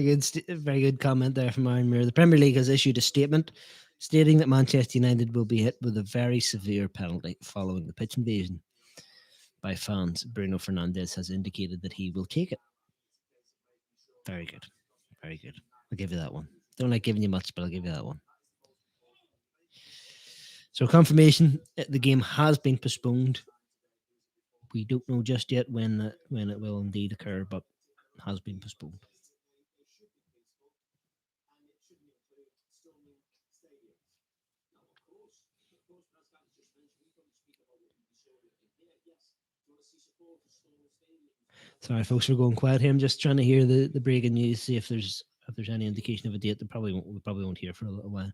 good comment there from Aaron Muir. The Premier League has issued a statement stating that Manchester United will be hit with a very severe penalty following the pitch invasion by fans. Bruno Fernandes has indicated that he will take it. Very good. Very good. I'll give you that one. Don't like giving you much, but I'll give you that one. So confirmation, the game has been postponed. We don't know just yet when it will indeed occur, but has been postponed. Sorry, folks, we're going quiet here. I'm just trying to hear the breaking news, see if there's any indication of a date. We probably won't hear for a little while.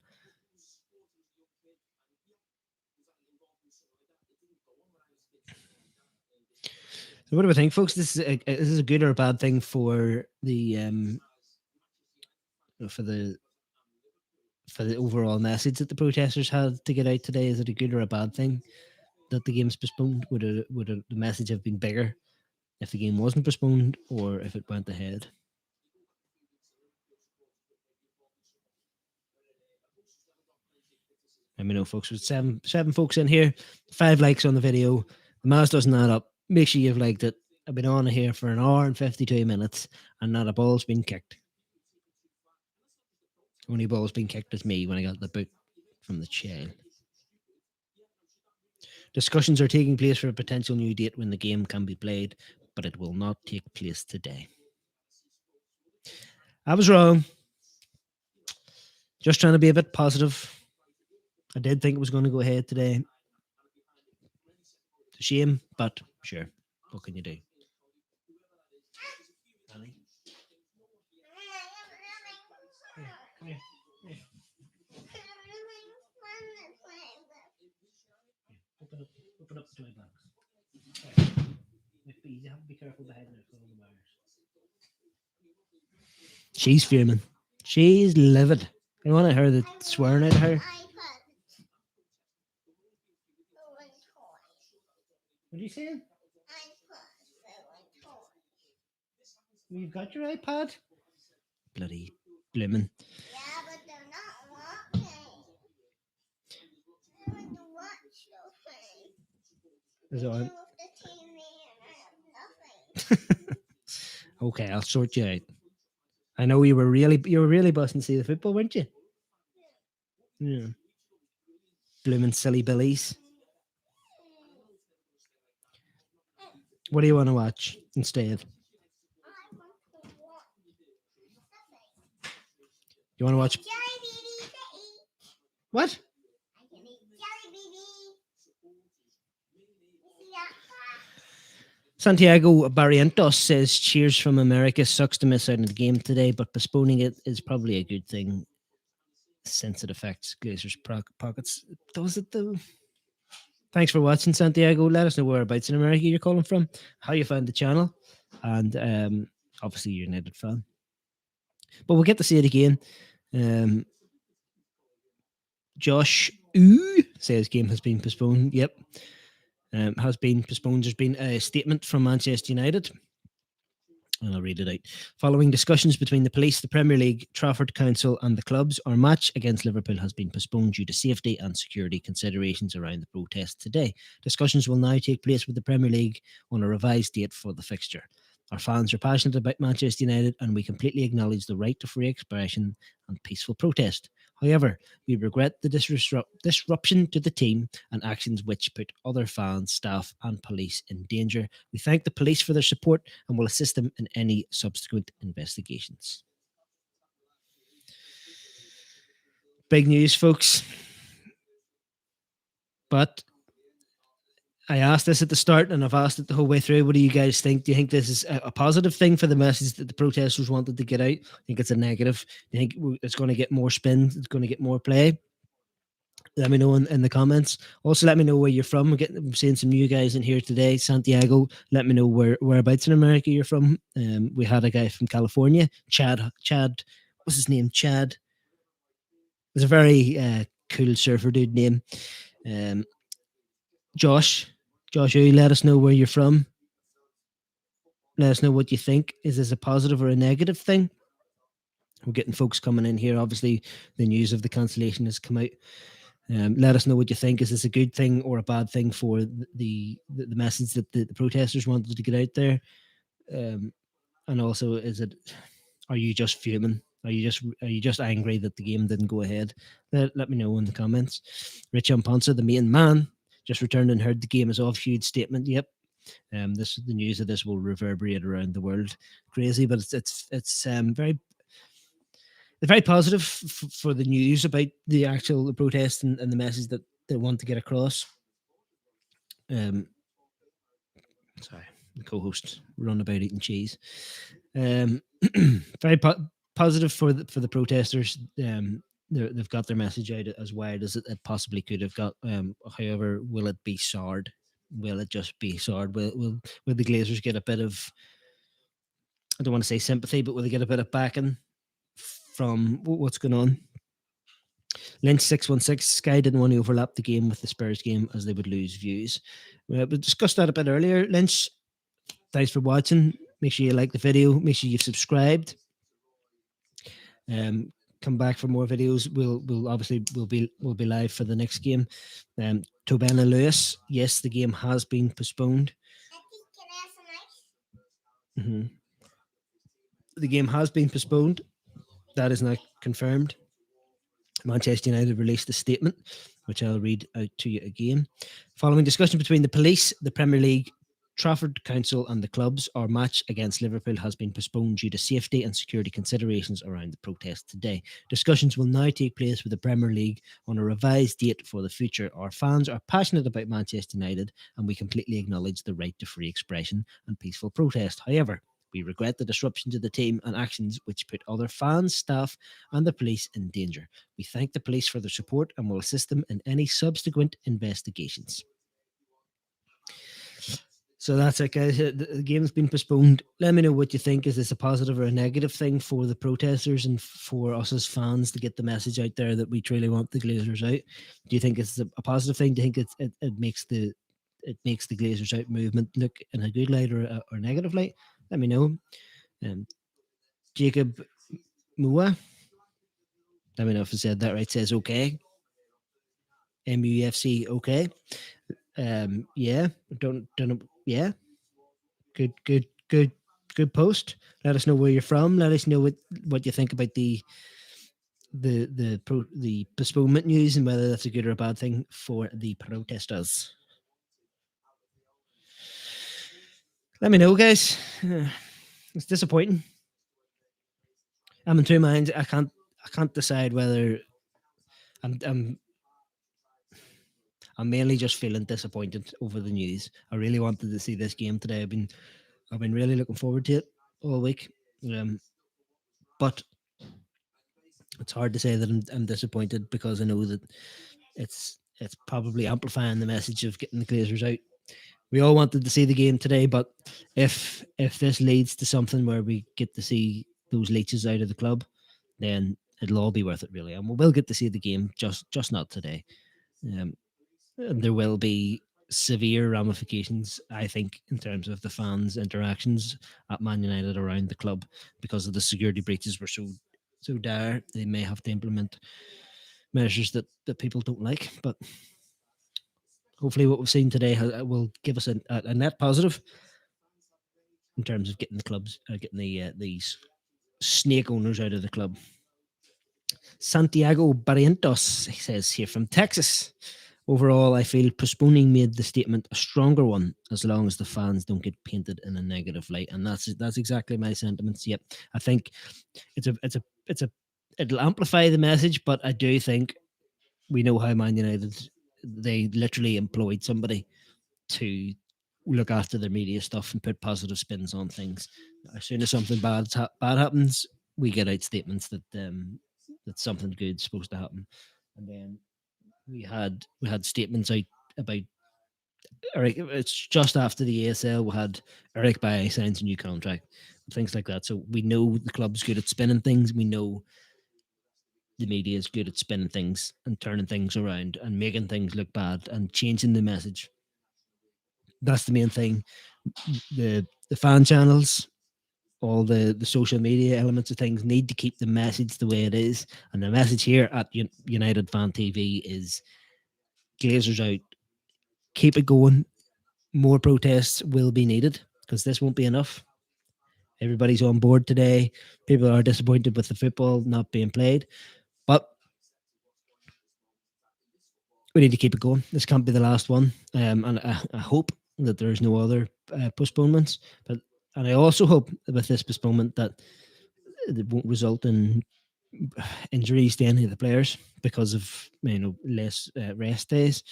So what do we think, folks? This is a good or a bad thing for the for the overall message that the protesters had to get out today? Is it a good or a bad thing that the game's postponed? Would the message have been bigger if the game wasn't postponed, or if it went ahead? Let me know, folks. With seven folks in here, 5 likes on the video. The math doesn't add up. Make sure you've liked it. I've been on here for an hour and 52 minutes, and not a ball's been kicked. Only ball's been kicked is me when I got the boot from the child. Discussions are taking place for a potential new date when the game can be played, but it will not take place today. I was wrong. Just trying to be a bit positive. I did think it was going to go ahead today. It's a shame, but sure. What can you do? Annie? Come here. Open up the toy box. You have to be careful behind there for all the wires. She's fuming. She's livid. I want to hear the swearing at her. What are you saying? You've got your iPad? Bloody blooming. Yeah, but they're not working. I want to watch those things. Is it on? With the TV and I have nothing. Okay, I'll sort you out. I know you were really busting to see the football, weren't you? Yeah. Blooming silly billies. What do you want to watch instead? I want to watch nothing. You want to watch Jelly babies to eat. what? I can eat jelly babies. You see that? Santiago Barrientos says, cheers from America. Sucks to miss out on the game today, but postponing it is probably a good thing since it affects Glazers' pockets. Does it though? Thanks for watching, Santiago. Let us know whereabouts in America you're calling from, how you found the channel, and obviously you're a United fan. But we'll get to see it again. Josh says game has been postponed. Yep. Has been postponed. There's been a statement from Manchester United. And I'll read it out. Following discussions between the police, the Premier League, Trafford Council, and the clubs, our match against Liverpool has been postponed due to safety and security considerations around the protest today. Discussions will now take place with the Premier League on a revised date for the fixture. Our fans are passionate about Manchester United, and we completely acknowledge the right to free expression and peaceful protest. However, we regret the disruption to the team and actions which put other fans, staff, and police in danger. We thank the police for their support and will assist them in any subsequent investigations. Big news, folks. But I asked this at the start, and I've asked it the whole way through. What do you guys think? Do you think this is a positive thing for the message that the protesters wanted to get out? I think it's a negative. Do you think it's going to get more spin? It's going to get more play? Let me know in the comments. Also, let me know where you're from. I'm seeing some new guys in here today. Santiago, let me know whereabouts in America you're from. We had a guy from California, Chad. What's his name? Chad. It's a very cool surfer dude name. Um, Josh, you let us know where you're from. Let us know what you think. Is this a positive or a negative thing? We're getting folks coming in here. Obviously, the news of the cancellation has come out. Let us know what you think. Is this a good thing or a bad thing for the message that the protesters wanted to get out there? And also, are you just fuming? Are you just angry that the game didn't go ahead? Let me know in the comments. Rich Ponce, the main man, just returned and heard the game is off. Huge statement. Yep. The news of this will reverberate around the world. Crazy, but it's very positive for the news about the actual protest and the message that they want to get across. Sorry, the co-host run about eating cheese. Very positive for the protesters. They've got their message out as wide as it possibly could have got. However, will it be sword? Will it just be sword? Will the Glazers get a bit of, I don't want to say sympathy, but will they get a bit of backing from what's going on? Lynch 616, Sky didn't want to overlap the game with the Spurs game as they would lose views. We discussed that a bit earlier. Lynch, thanks for watching. Make sure you like the video. Make sure you've subscribed. Come back for more videos. We'll be live for the next game. Tobena Lewis, yes, the game has been postponed. Mm-hmm. The game has been postponed. That is now confirmed. Manchester United released a statement, which I'll read out to you again. Following discussion between the police, the Premier League, Trafford Council and the clubs, our match against Liverpool has been postponed due to safety and security considerations around the protest today. Discussions will now take place with the Premier League on a revised date for the future. Our fans are passionate about Manchester United and we completely acknowledge the right to free expression and peaceful protest. However, we regret the disruption to the team and actions which put other fans, staff and the police in danger. We thank the police for their support and will assist them in any subsequent investigations. So that's it, guys. The game's been postponed. Let me know what you think. Is this a positive or a negative thing for the protesters and for us as fans to get the message out there that we truly want the Glazers out? Do you think it's a positive thing? Do you think it makes the Glazers out movement look in a good light or negative light? Let me know. Jacob Mua, let me know if I said that right, says okay. MUFC okay. Yeah, don't yeah. Good post. Let us know where you're from. Let us know what you think about the postponement news and whether that's a good or a bad thing for the protesters. Let me know, guys. It's disappointing. I'm in two minds. I can't decide whether I'm mainly just feeling disappointed over the news. I really wanted to see this game today. I've been really looking forward to it all week. But it's hard to say that I'm disappointed because I know that it's probably amplifying the message of getting the Glazers out. We all wanted to see the game today, but if this leads to something where we get to see those leeches out of the club, then it'll all be worth it, really. And we will get to see the game, just not today. There will be severe ramifications, I think, in terms of the fans' interactions at Man United around the club because of the security breaches were so dire. They may have to implement measures that people don't like, but hopefully what we've seen today will give us a net positive in terms of getting the clubs, getting these snake owners out of the club. Santiago Barrientos, he says here from Texas. Overall, I feel postponing made the statement a stronger one as long as the fans don't get painted in a negative light, and that's exactly my sentiments. Yep, I think it'll amplify the message, but I do think we know how Man United, they literally employed somebody to look after their media stuff and put positive spins on things. As soon as something bad happens, we get out statements that something good's supposed to happen, and then we had statements out about Eric. It's just after the ASL we had Eric Bailly signs a new contract, things like that. So we know the club's good at spinning things. We know the media is good at spinning things and turning things around and making things look bad and changing the message. That's the main thing. The fan channels, all the social media elements of things need to keep the message the way it is. And the message here at United Fan TV is Glazers out. Keep it going. More protests will be needed because this won't be enough. Everybody's on board today. People are disappointed with the football not being played, but we need to keep it going. This can't be the last one, and I hope that there's no other postponements. And I also hope with this postponement that it won't result in injuries to any of the players because of less rest days.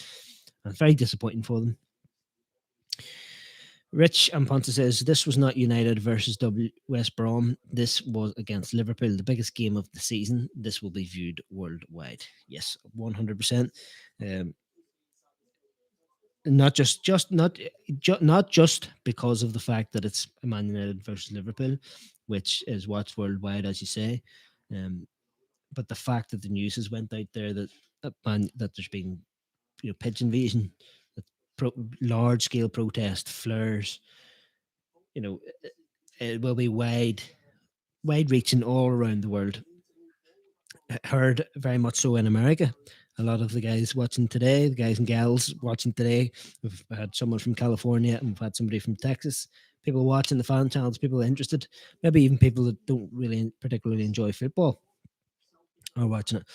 And it's very disappointing for them. Rich and Ponce says this was not United versus West Brom. This was against Liverpool, the biggest game of the season. This will be viewed worldwide. Yes, 100%. Not not just because of the fact that it's Man United versus Liverpool, which is watched worldwide, as you say, but the fact that the news has went out there that there's been pitch invasion, that large scale protest, flares, it will be wide reaching all around the world. Heard very much so in America. A lot of the guys watching today, the guys and gals watching today, we've had someone from California and we've had somebody from Texas. People watching the fan channels, people interested, maybe even people that don't really particularly enjoy football are watching it.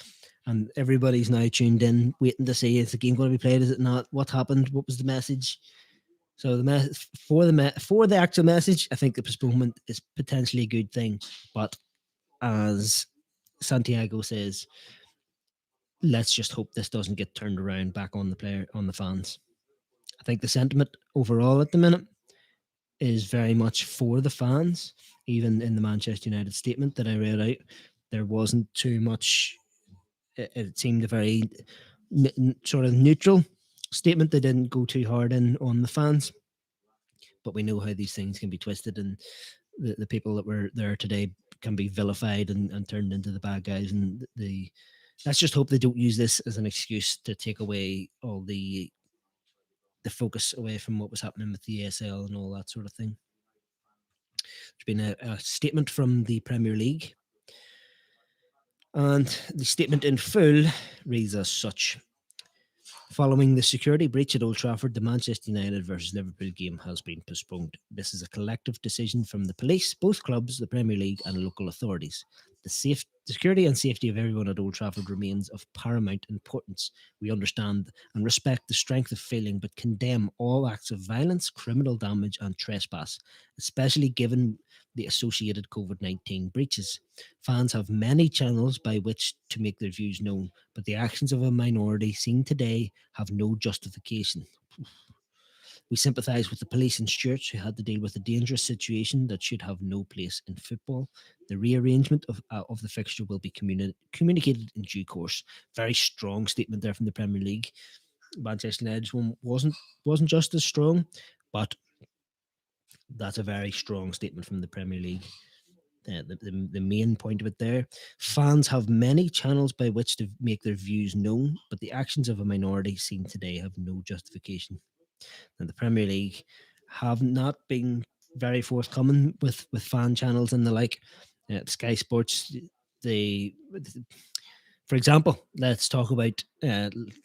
And everybody's now tuned in, waiting to see, is the game going to be played? Is it not? What happened? What was the message? So for the actual message, I think the postponement is potentially a good thing. But as Santiago says, let's just hope this doesn't get turned around back on the fans. I think the sentiment overall at the minute is very much for the fans. Even in the Manchester United statement that I read out, there wasn't too much. It seemed a very sort of neutral statement. They didn't go too hard in on the fans, but we know how these things can be twisted, and the people that were there today can be vilified and turned into the bad guys. And let's just hope they don't use this as an excuse to take away all the focus away from what was happening with the ASL and all that sort of thing. There's been a statement from the Premier League, and the statement in full reads as such. Following the security breach at Old Trafford, the Manchester United versus Liverpool game has been postponed. This is a collective decision from the police, both clubs, the Premier League and local authorities. The security and safety of everyone at Old Trafford remains of paramount importance. We understand and respect the strength of feeling, but condemn all acts of violence, criminal damage and trespass, especially given the associated COVID-19 breaches. Fans have many channels by which to make their views known, but the actions of a minority seen today have no justification. We sympathise with the police and stewards who had to deal with a dangerous situation that should have no place in football. The rearrangement of the fixture will be communicated in due course. Very strong statement there from the Premier League. Manchester United's one wasn't just as strong, but that's a very strong statement from the Premier League. The main point of it there. Fans have many channels by which to make their views known, but the actions of a minority seen today have no justification. And the Premier League have not been very forthcoming with fan channels and the like. Sky Sports, for example, let's talk about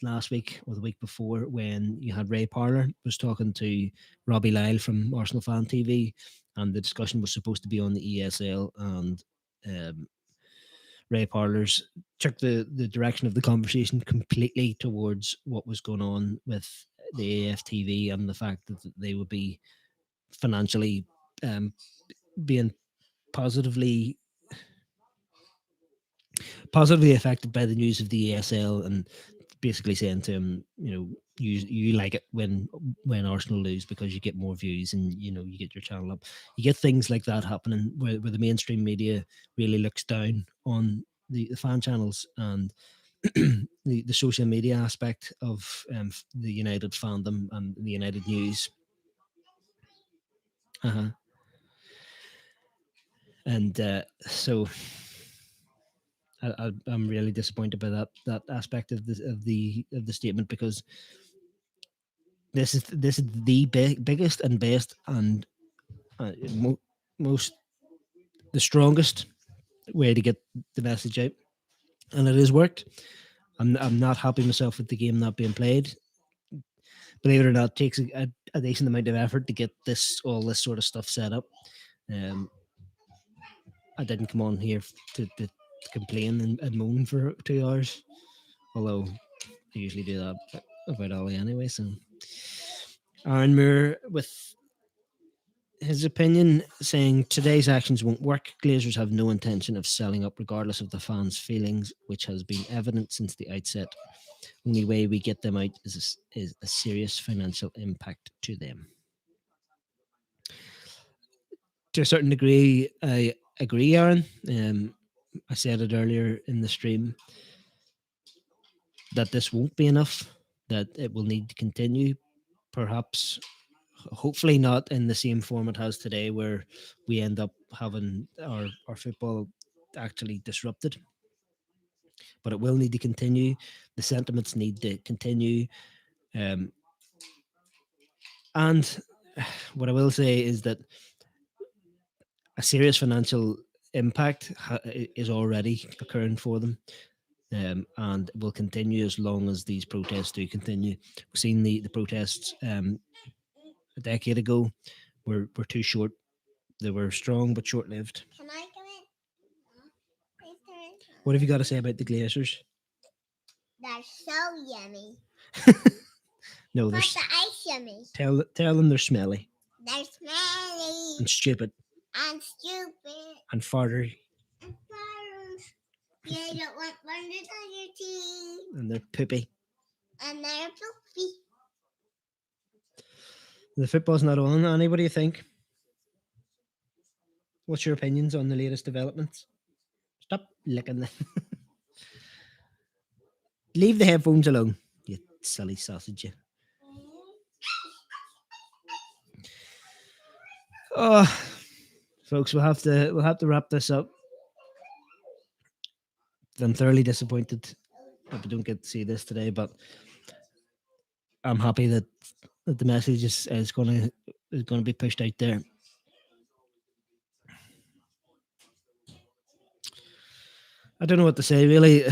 last week or the week before when you had Ray Parlour was talking to Robbie Lyle from Arsenal Fan TV, and the discussion was supposed to be on the ESL, and Ray Parlour's took the direction of the conversation completely towards what was going on with the AFTV and the fact that they would be financially being positively affected by the news of the ESL, and basically saying to him, you like it when Arsenal lose because you get more views and you get your channel up. You get things like that happening where the mainstream media really looks down on the fan channels and the social media aspect of the United fandom and the United news. Uh-huh. And so I'm really disappointed by that aspect of the statement because this is the biggest and best and most the strongest way to get the message out, and it has worked. I'm not happy myself with the game not being played. Believe it or not, it takes a decent amount of effort to get all this sort of stuff set up. Um, I didn't come on here to complain and moan for 2 hours, although I usually do that about Ollie anyway. So Aaron Moore with his opinion saying today's actions won't work. Glazers have no intention of selling up regardless of the fans' feelings, which has been evident since the outset. Only way we get them out is a serious financial impact to them. To a certain degree, I agree, Aaron. I said it earlier in the stream that this won't be enough, that it will need to continue, perhaps, hopefully not in the same form it has today, where we end up having our football actually disrupted. But it will need to continue. The sentiments need to continue. Um, and what I will say is that a serious financial impact is already occurring for them. And will continue as long as these protests do continue. We've seen the protests a decade ago were too short. They were strong but short lived. Can I come in? Please come in. What have you got to say about the Glazers? They're so yummy. No, But there's the ice yummy. tell them they're smelly They're smelly and stupid and stupid and fartery and fun. You don't want wonders on your teeth. and they're poopy. And they're poopy. The football's not on. Annie, what do you think? What's your opinions on the latest developments? Stop licking them. Leave the headphones alone, you silly sausage. You. Oh, folks, we'll have to wrap this up. I'm thoroughly disappointed that we don't get to see this today, but I'm happy that the message is gonna be pushed out there. I don't know what to say really.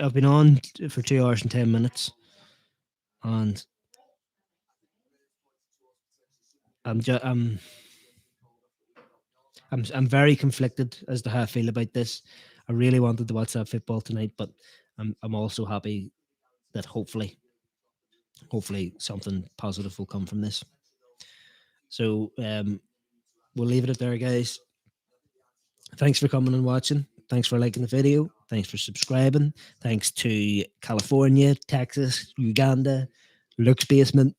I've been on for 2 hours and 10 minutes, and I'm very conflicted as to how I feel about this. I really wanted to watch that football tonight, but I'm also happy that hopefully something positive will come from this. So we'll leave it at there, guys. Thanks for coming and watching. Thanks for liking the video. Thanks for subscribing. Thanks to California, Texas, Uganda, Luke's Basement.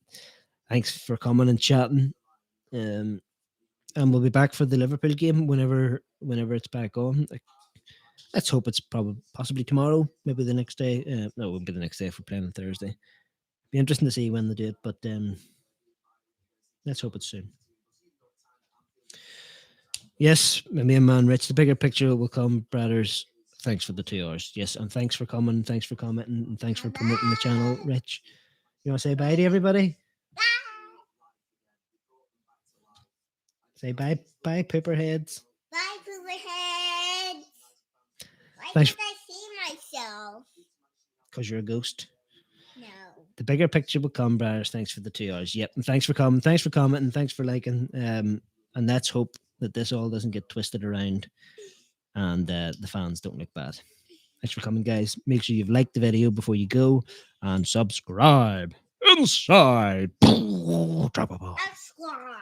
Thanks for coming and chatting. And we'll be back for the Liverpool game whenever it's back on. Let's hope it's possibly tomorrow, maybe the next day. No, it won't be the next day if we're playing on Thursday. Be interesting to see when they do it, but let's hope it's soon. Yes, my main man Rich. The bigger picture will come, brothers. Thanks for the 2 hours. Yes, and thanks for coming, thanks for commenting, and thanks for promoting the channel, Rich. You want to say bye to everybody? Bye. Say bye, pooperheads. Bye, pooper heads. Why Thanks. can't I see myself? Because you're a ghost. No. The bigger picture will come, brothers. Thanks for the 2 hours. Yep, and thanks for coming, thanks for commenting, thanks for liking. And let's hope that this all doesn't get twisted around and the fans don't look bad. Thanks for coming, guys. Make sure you've liked the video before you go and subscribe. Inside. Drop a ball. Squaw.